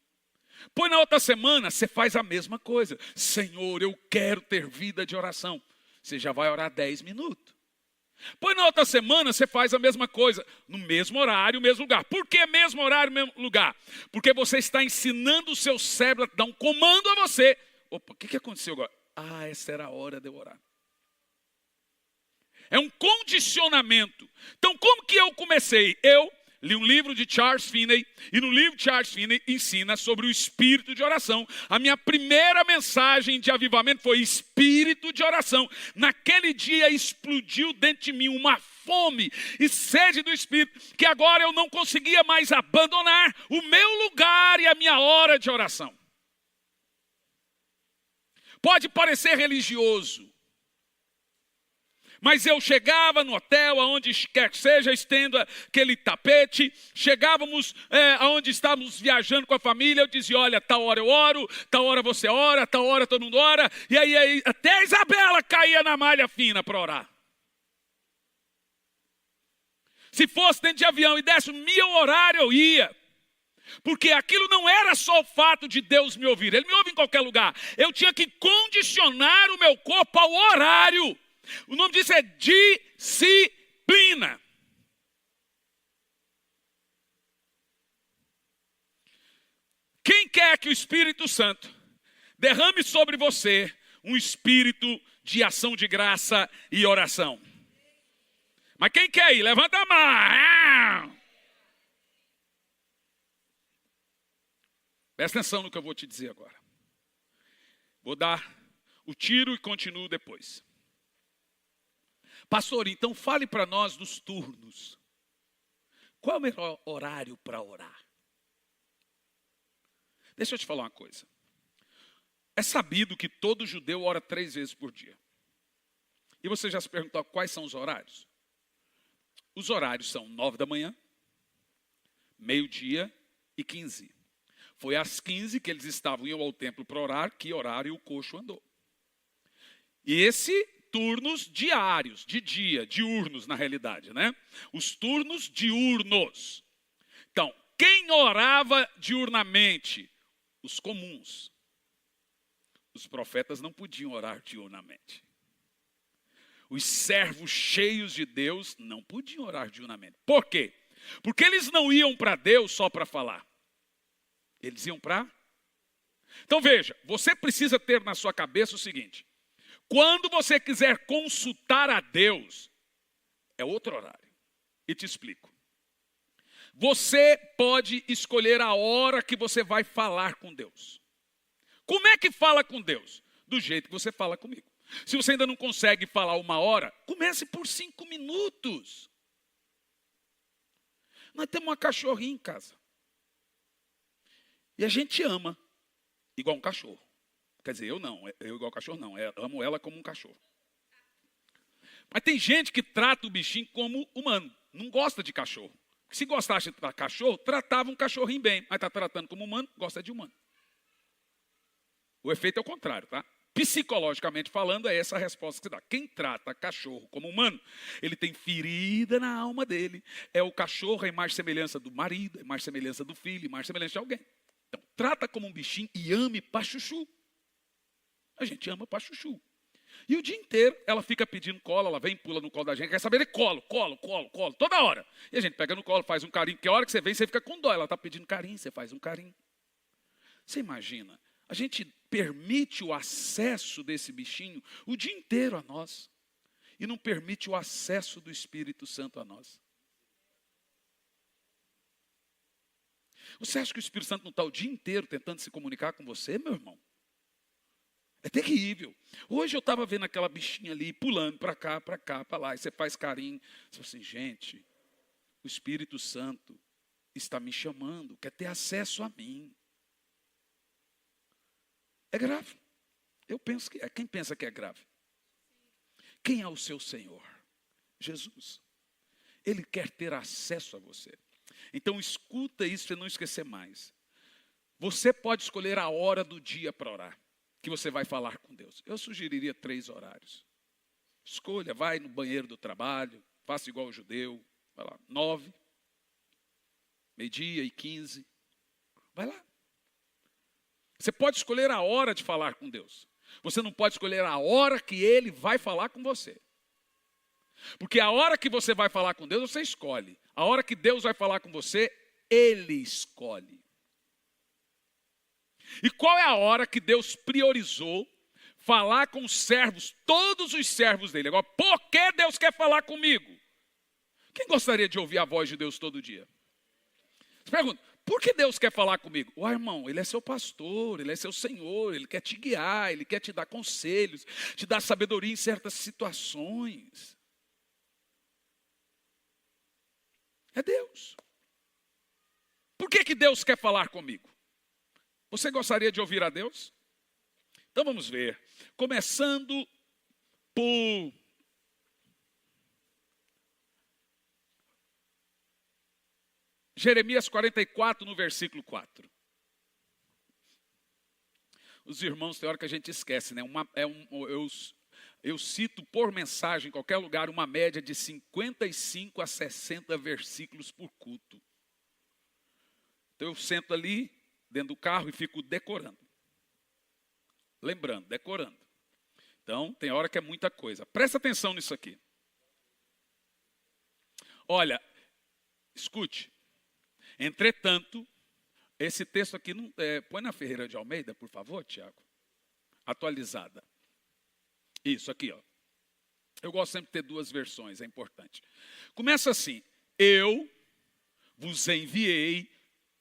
Pois na outra semana você faz a mesma coisa. Senhor, eu quero ter vida de oração. Você já vai orar 10 minutos. Pois na outra semana você faz a mesma coisa, no mesmo horário, mesmo lugar. Por que mesmo horário, mesmo lugar? Porque você está ensinando o seu cérebro a dar um comando a você. Opa, o que aconteceu agora? Ah, essa era a hora de eu orar. É um condicionamento. Então, como que eu comecei? Eu li um livro de Charles Finney, e no livro de Charles Finney ensina sobre o espírito de oração. A minha primeira mensagem de avivamento foi espírito de oração. Naquele dia explodiu dentro de mim uma fome e sede do Espírito, que agora eu não conseguia mais abandonar o meu lugar e a minha hora de oração. Pode parecer religioso, mas eu chegava no hotel, aonde quer que seja, estendo aquele tapete, chegávamos aonde estávamos viajando com a família, eu dizia: olha, tal hora eu oro, tal hora você ora, tal hora todo mundo ora, e aí até a Isabela caía na malha fina para orar. Se fosse dentro de avião e desse o meu horário, eu ia. Porque aquilo não era só o fato de Deus me ouvir, Ele me ouve em qualquer lugar. Eu tinha que condicionar o meu corpo ao horário. O nome disso é disciplina. Quem quer que o Espírito Santo derrame sobre você um espírito de ação de graça e oração? Mas quem quer ir? Levanta a mão. Presta atenção no que eu vou te dizer agora. Vou dar o tiro e continuo depois. Pastor, então fale para nós dos turnos. Qual é o melhor horário para orar? Deixa eu te falar uma coisa. É sabido que todo judeu ora 3 vezes por dia. E você já se perguntou quais são os horários? Os horários são 9 da manhã, meio-dia e 15. Foi às 15 que eles estavam indo ao templo para orar, que horário o coxo andou. E esse turnos diários, de dia, diurnos na realidade, né? Os turnos diurnos. Então, quem orava diurnamente? Os comuns. Os profetas não podiam orar diurnamente. Os servos cheios de Deus não podiam orar diurnamente. Por quê? Porque eles não iam para Deus só para falar. Eles iam para... Então veja, você precisa ter na sua cabeça o seguinte: quando você quiser consultar a Deus, é outro horário. E te explico. Você pode escolher a hora que você vai falar com Deus. Como é que fala com Deus? Do jeito que você fala comigo. Se você ainda não consegue falar 1 hora, comece por 5 minutos. Nós temos uma cachorrinha em casa. E a gente ama igual um cachorro. Quer dizer, eu não, eu igual cachorro não, eu amo ela como um cachorro. Mas tem gente que trata o bichinho como humano, não gosta de cachorro. Se gostasse de cachorro, tratava um cachorrinho bem, mas está tratando como humano, gosta de humano. O efeito é o contrário, tá? Psicologicamente falando, é essa a resposta que se dá. Quem trata cachorro como humano, ele tem ferida na alma dele. É o cachorro, é imagem e semelhança do marido, é imagem e semelhança do filho, imagem e semelhança de alguém. Então, trata como um bichinho e ame pra chuchu. A gente ama pra chuchu. E o dia inteiro ela fica pedindo colo, ela vem, pula no colo da gente, quer saber de colo, toda hora. E a gente pega no colo, faz um carinho, porque a hora que você vem, você fica com dó. Ela está pedindo carinho, você faz um carinho. Você imagina, a gente permite o acesso desse bichinho o dia inteiro a nós. E não permite o acesso do Espírito Santo a nós. Você acha que o Espírito Santo não está o dia inteiro tentando se comunicar com você, meu irmão? É terrível. Hoje eu estava vendo aquela bichinha ali, pulando para cá, para lá. E você faz carinho. Você fala assim, gente, o Espírito Santo está me chamando, quer ter acesso a mim. É grave. Eu penso que é. Quem pensa que é grave? Quem é o seu Senhor? Jesus. Ele quer ter acesso a você. Então escuta isso para não esquecer mais. Você pode escolher a hora do dia para orar, que você vai falar com Deus. Eu sugeriria 3 horários. Escolha, vai no banheiro do trabalho, faça igual o judeu, vai lá, 9, meio-dia e 15, vai lá. Você pode escolher a hora de falar com Deus. Você não pode escolher a hora que Ele vai falar com você. Porque a hora que você vai falar com Deus, você escolhe. A hora que Deus vai falar com você, Ele escolhe. E qual é a hora que Deus priorizou falar com os servos, todos os servos dele? Agora, por que Deus quer falar comigo? Quem gostaria de ouvir a voz de Deus todo dia? Você pergunta, por que Deus quer falar comigo? Ué, irmão, Ele é seu pastor, Ele é seu Senhor, Ele quer te guiar, Ele quer te dar conselhos, te dar sabedoria em certas situações. É Deus. Por que Deus quer falar comigo? Você gostaria de ouvir a Deus? Então vamos ver. Começando por Jeremias 44, no versículo 4. Os irmãos, tem hora que a gente esquece, né? Eu cito por mensagem, em qualquer lugar, uma média de 55 a 60 versículos por culto. Então eu sento ali, dentro do carro, e fico decorando. Lembrando, decorando. Então, tem hora que é muita coisa. Presta atenção nisso aqui. Olha, escute. Entretanto, esse texto aqui, põe na Ferreira de Almeida, por favor, Tiago. Atualizada. Isso aqui, ó. Eu gosto sempre de ter 2 versões, é importante. Começa assim. Eu vos enviei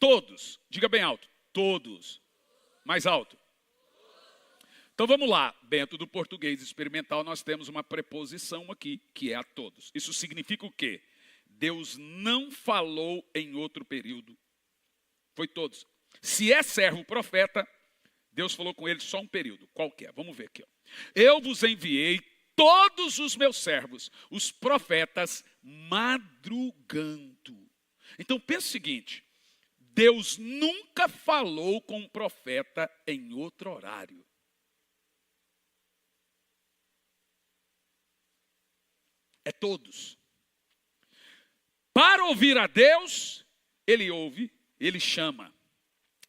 todos. Diga bem alto. Todos. Mais alto. Então vamos lá. Dentro do português experimental nós temos uma preposição aqui, que é a todos. Isso significa o quê? Deus não falou em outro período. Foi todos. Se é servo profeta, Deus falou com ele só um período. Qualquer. Vamos ver aqui. Ó. Eu vos enviei todos os meus servos, os profetas, madrugando. Então pensa o seguinte. Deus nunca falou com um profeta em outro horário. É todos. Para ouvir a Deus, ele ouve, ele chama.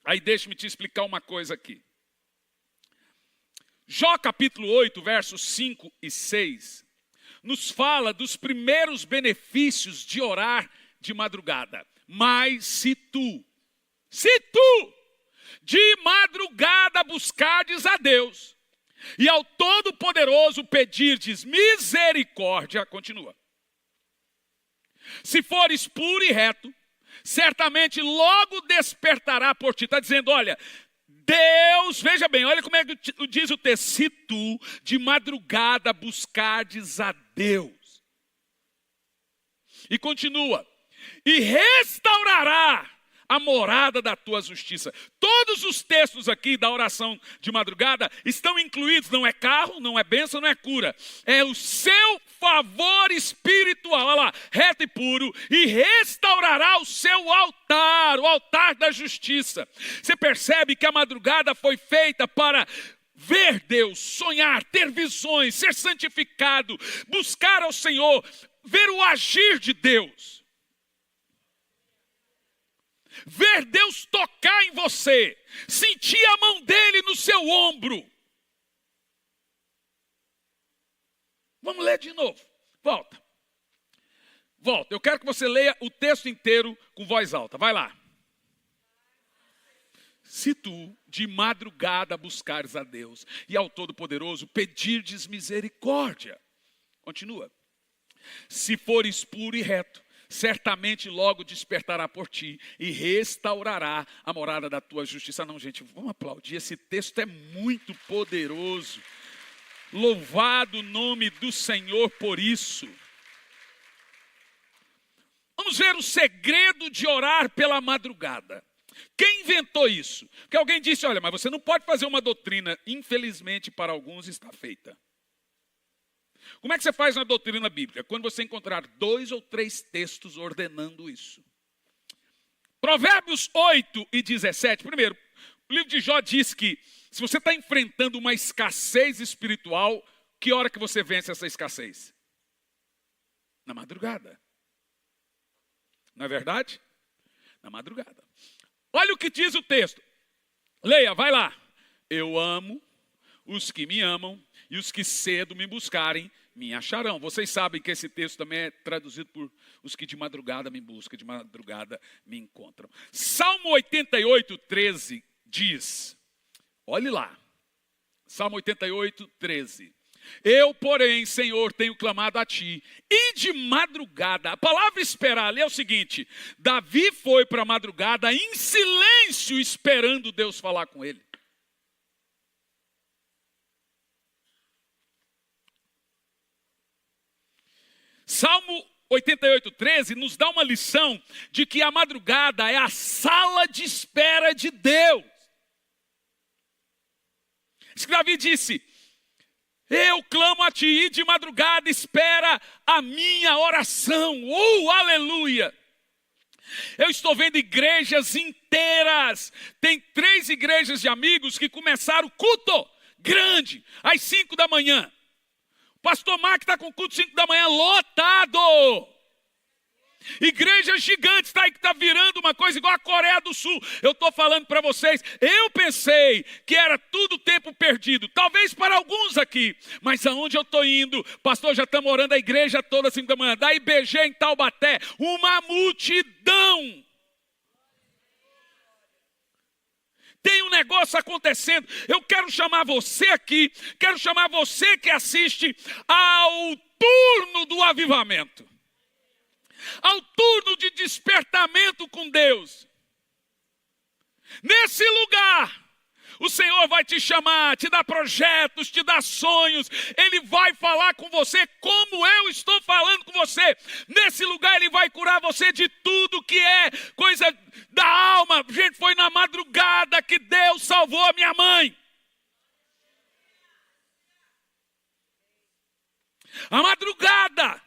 Aí deixa-me te explicar uma coisa aqui. Jó capítulo 8, versos 5 e 6, nos fala dos primeiros benefícios de orar de madrugada. Mas se tu, de madrugada buscardes a Deus, e ao Todo-Poderoso pedirdes misericórdia, continua. Se fores puro e reto, certamente logo despertará por ti. Está dizendo, olha, Deus, veja bem, olha como é que diz o texto. Se tu de madrugada buscardes a Deus. E continua. E restaurará a morada da tua justiça. Todos os textos aqui da oração de madrugada estão incluídos. Não é carro, não é bênção, não é cura. É o seu favor espiritual, olha lá, reto e puro, e restaurará o seu altar, o altar da justiça. Você percebe que a madrugada foi feita para ver Deus, sonhar, ter visões, ser santificado, buscar ao Senhor, ver o agir de Deus. Ver Deus tocar em você, sentir a mão dele no seu ombro. Vamos ler de novo. Volta. Eu quero que você leia o texto inteiro com voz alta. Vai lá. Se tu de madrugada buscares a Deus e ao Todo-Poderoso pedirdes misericórdia. Continua. Se fores puro e reto, certamente logo despertará por ti e restaurará a morada da tua justiça. Não, gente, vamos aplaudir, esse texto é muito poderoso. Louvado o nome do Senhor por isso. Vamos ver o segredo de orar pela madrugada. Quem inventou isso? Porque alguém disse, olha, mas você não pode fazer uma doutrina. Infelizmente, para alguns está feita. Como é que você faz uma doutrina bíblica? Quando você encontrar 2 ou 3 textos ordenando isso. Provérbios 8 e 17. Primeiro, o livro de Jó diz que se você está enfrentando uma escassez espiritual, que hora que você vence essa escassez? Na madrugada. Não é verdade? Na madrugada. Olha o que diz o texto. Leia, vai lá. Eu amo os que me amam e os que cedo me buscarem, me acharão. Vocês sabem que esse texto também é traduzido por os que de madrugada me buscam, de madrugada me encontram. Salmo 88, 13 diz, olhe lá. Salmo 88, 13. Eu, porém, Senhor, tenho clamado a ti, e de madrugada, a palavra esperar ali é o seguinte, Davi foi para a madrugada em silêncio, esperando Deus falar com ele. Salmo 88, 13 nos dá uma lição de que a madrugada é a sala de espera de Deus. Isso que Davi disse, eu clamo a ti e de madrugada espera a minha oração. Aleluia! Eu estou vendo igrejas inteiras. Tem 3 igrejas de amigos que começaram o culto grande, às 5 da manhã. O pastor Mark está com o culto 5 da manhã lotado. Igrejas gigantes, está aí que está virando uma coisa igual a Coreia do Sul. Eu estou falando para vocês, eu pensei que era tudo tempo perdido. Talvez para alguns aqui, mas aonde eu estou indo, pastor, já estamos orando a igreja toda 5 da manhã. Da IBG em Taubaté, uma multidão. Tem um negócio acontecendo. Eu quero chamar você aqui, quero chamar você que assiste ao turno do avivamento. Ao turno de despertamento com Deus. Nesse lugar, o Senhor vai te chamar, te dar projetos, te dar sonhos. Ele vai falar com você como eu estou falando com você. Nesse lugar ele vai curar você de tudo que é coisa da alma. Gente, foi na madrugada que Deus salvou a minha mãe. A madrugada.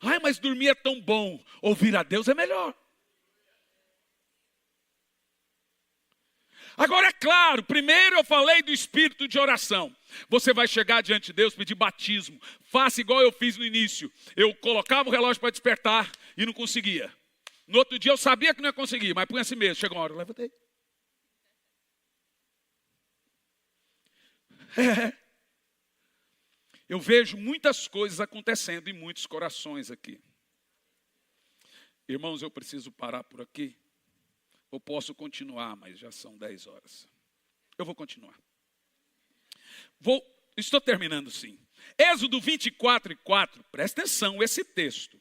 Ai, mas dormir é tão bom. Ouvir a Deus é melhor. Agora é claro, primeiro eu falei do espírito de oração. Você vai chegar diante de Deus, pedir batismo. Faça igual eu fiz no início. Eu colocava o relógio para despertar e não conseguia. No outro dia eu sabia que não ia conseguir, mas punha assim mesmo. Chegou uma hora, eu levantei. Eu vejo muitas coisas acontecendo em muitos corações aqui. Irmãos, eu preciso parar por aqui. Eu posso continuar, mas já são 10 horas. Eu vou continuar. Estou terminando sim. Êxodo 24 e 4, presta atenção, esse texto.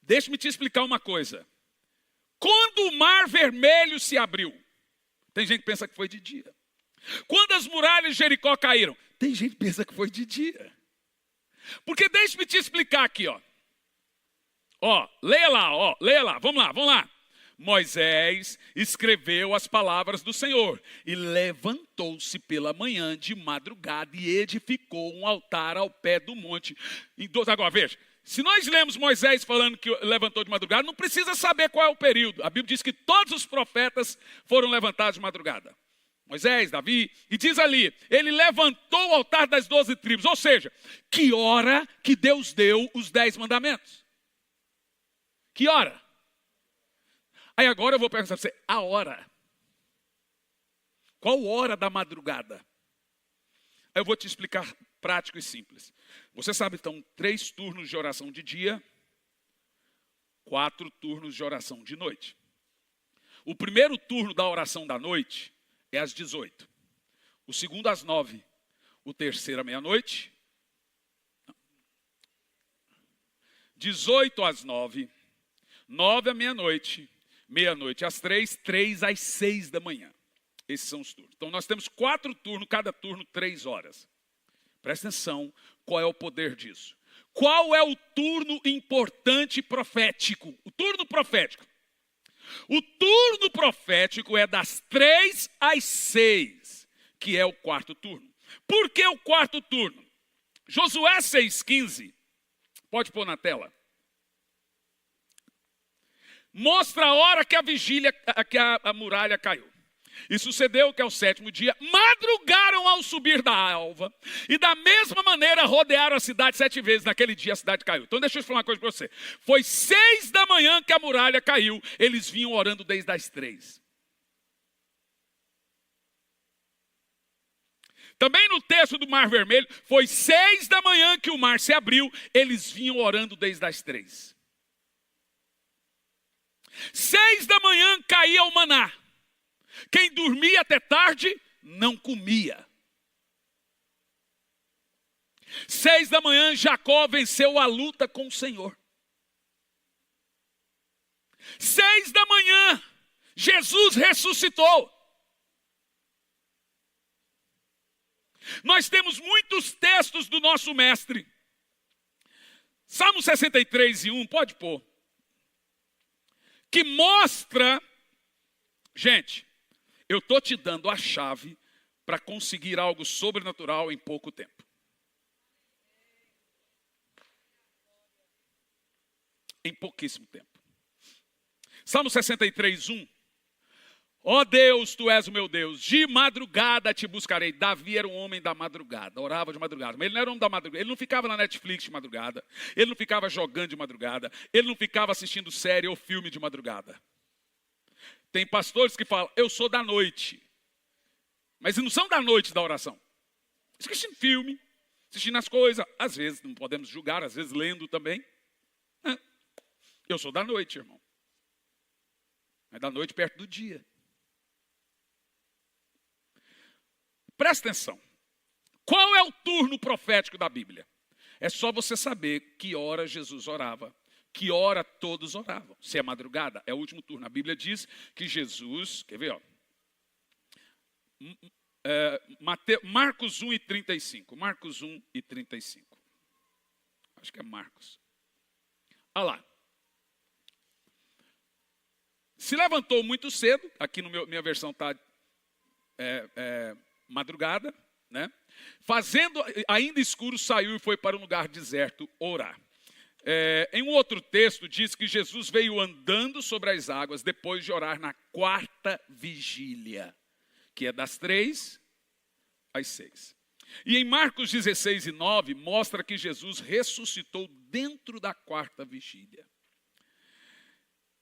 Deixa-me te explicar uma coisa. Quando o mar vermelho se abriu, tem gente que pensa que foi de dia. Quando as muralhas de Jericó caíram, tem gente que pensa que foi de dia. Porque deixa-me te explicar aqui, ó. Leia lá, vamos lá. Moisés escreveu as palavras do Senhor e levantou-se pela manhã de madrugada e edificou um altar ao pé do monte. Agora veja, se nós lemos Moisés falando que levantou de madrugada, não precisa saber qual é o período. A Bíblia diz que todos os profetas foram levantados de madrugada. Moisés, Davi, e diz ali, ele levantou o altar das 12 tribos. Ou seja, que hora que Deus deu os 10 mandamentos? Que hora? Aí agora eu vou perguntar para você, a hora. Qual hora da madrugada? Aí eu vou te explicar prático e simples. Você sabe então, 3 turnos de oração de dia, 4 turnos de oração de noite. O primeiro turno da oração da noite é às 18. O segundo às 9. O terceiro à meia-noite. 18 às 9. 9 à meia-noite, meia-noite às 3, 3 às 6 da manhã. Esses são os turnos. Então nós temos 4 turnos, cada turno 3 horas. Presta atenção, qual é o poder disso? Qual é o turno importante profético? O turno profético. O turno profético é das 3 às 6, que é o quarto turno. Por que o quarto turno? Josué 6,15, pode pôr na tela. Mostra a hora que a muralha caiu. E sucedeu que ao 7º dia, madrugaram ao subir da alva, e da mesma maneira rodearam a cidade 7 vezes. Naquele dia a cidade caiu. Então deixa eu falar uma coisa para você. Foi 6 da manhã que a muralha caiu. Eles vinham orando desde as 3. Também no texto do Mar Vermelho, foi 6 da manhã que o mar se abriu. Eles vinham orando desde as 3. 6 da manhã caía o maná. Quem dormia até tarde, não comia. 6 da manhã, Jacó venceu a luta com o Senhor. 6 da manhã, Jesus ressuscitou. Nós temos muitos textos do nosso mestre. Salmo 63:1, pode pôr. Que mostra, gente, eu estou te dando a chave para conseguir algo sobrenatural em pouco tempo. Em pouquíssimo tempo. Salmo 63:1. Ó Deus, tu és o meu Deus, de madrugada te buscarei. Davi era um homem da madrugada, orava de madrugada. Mas ele não era um homem da madrugada, ele não ficava na Netflix de madrugada. Ele não ficava jogando de madrugada. Ele não ficava assistindo série ou filme de madrugada. Tem pastores que falam, eu sou da noite. Mas não são da noite da oração. Assistindo filme, assistindo as coisas. Às vezes, não podemos julgar, às vezes lendo também. Eu sou da noite, irmão. Mas da noite perto do dia. Presta atenção. Qual é o turno profético da Bíblia? É só você saber que hora Jesus orava. Que hora todos oravam. Se é madrugada, é o último turno. A Bíblia diz que Jesus, quer ver, ó? Marcos 1:35. Marcos 1:35. Acho que é Marcos. Olha lá. Se levantou muito cedo, aqui no minha versão está madrugada, né? Fazendo ainda escuro, saiu e foi para um lugar deserto orar. Em um outro texto diz que Jesus veio andando sobre as águas depois de orar na 4ª vigília, que é das 3 às 6. E em Marcos 16:9 mostra que Jesus ressuscitou dentro da 4ª vigília.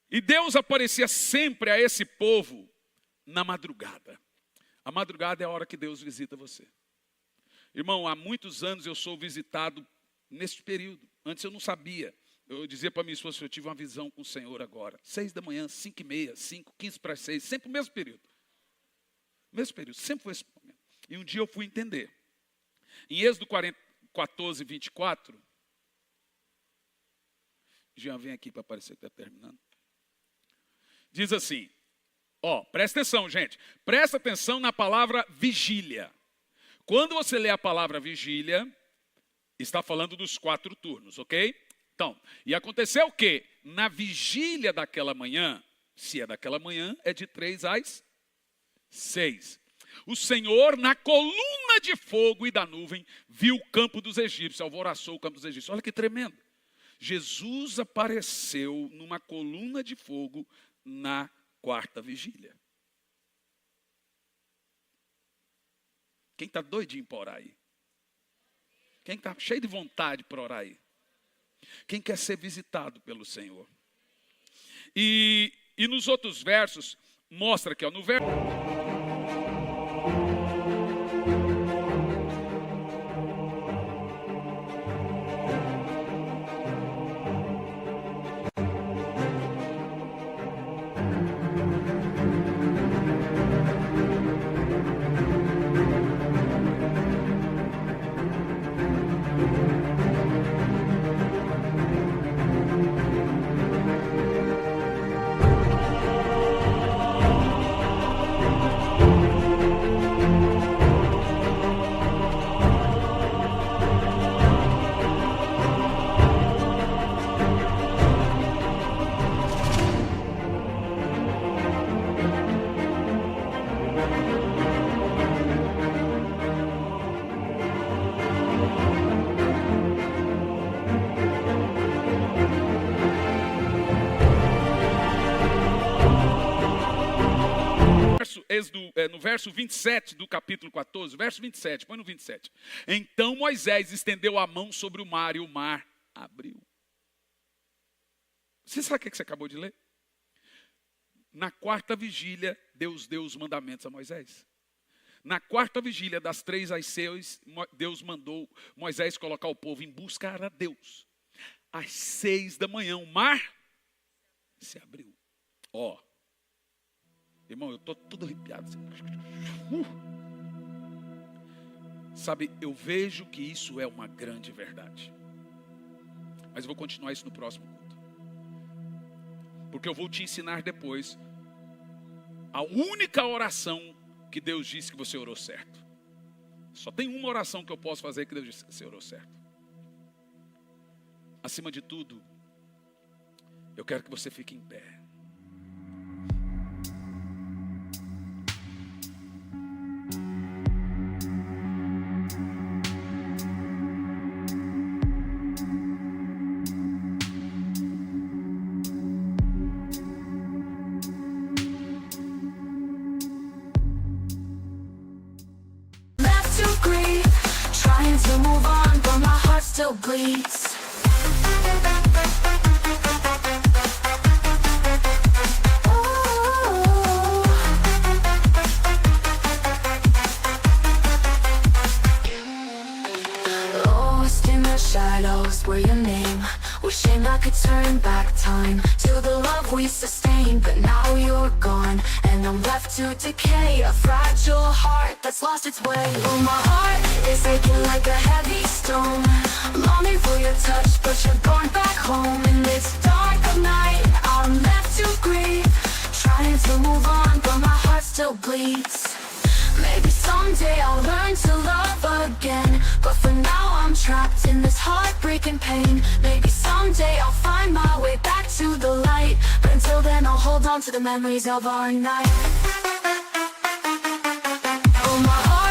E Deus aparecia sempre a esse povo na madrugada. A madrugada é a hora que Deus visita você. Irmão, há muitos anos eu sou visitado neste período. Antes eu não sabia. Eu dizia para minha esposa, eu tive uma visão com o Senhor agora. 6 da manhã, 5:30, 5, 15 para 6, sempre o mesmo período. Mesmo período, sempre foi esse momento. E um dia eu fui entender. Em Êxodo 14:24, Jean, vem aqui para aparecer que está terminando. Diz assim, presta atenção, gente. Presta atenção na palavra vigília. Quando você lê a palavra vigília, está falando dos 4 turnos, ok? Então, e aconteceu o quê? Na vigília daquela manhã, se é daquela manhã, é de 3 às 6. O Senhor, na coluna de fogo e da nuvem, viu o campo dos egípcios, alvoroçou o campo dos egípcios. Olha que tremendo. Jesus apareceu numa coluna de fogo na 4ª vigília. Quem está doidinho para orar aí? Quem está cheio de vontade para orar aí? Quem quer ser visitado pelo Senhor? E nos outros versos, mostra aqui, no verso... no verso 27 do capítulo 14, verso 27, põe no 27. Então Moisés estendeu a mão sobre o mar e o mar abriu. Você sabe o que você acabou de ler? Na quarta vigília, Deus deu os mandamentos a Moisés. Na quarta vigília, das 3 às 6, Deus mandou Moisés colocar o povo em buscar a Deus. Às 6 da manhã, o mar se abriu. Ó, irmão, eu estou todo arrepiado. Sabe, eu vejo que isso é uma grande verdade. Mas eu vou continuar isso no próximo culto. Porque eu vou te ensinar depois a única oração que Deus disse que você orou certo. Só tem uma oração que eu posso fazer que Deus disse que você orou certo. Acima de tudo, eu quero que você fique em pé. Trying to move on, but my heart still bleeds. Lost in the shadows were your name. Wishing I could turn back time to the love we sustained, but now you're gone and I'm left to decay. A fragile heart that's lost its way. Oh, my heart is aching like a heavy stone, longing for your touch, but you're gone back home. In this dark of night, I'm left to grieve, trying to move on, but my heart still bleeds. Maybe someday I'll learn to love again, but for now I'm trapped in this heartbreaking pain. Maybe someday I'll find my way back to the light, but until then I'll hold on to the memories of our night. Oh, my heart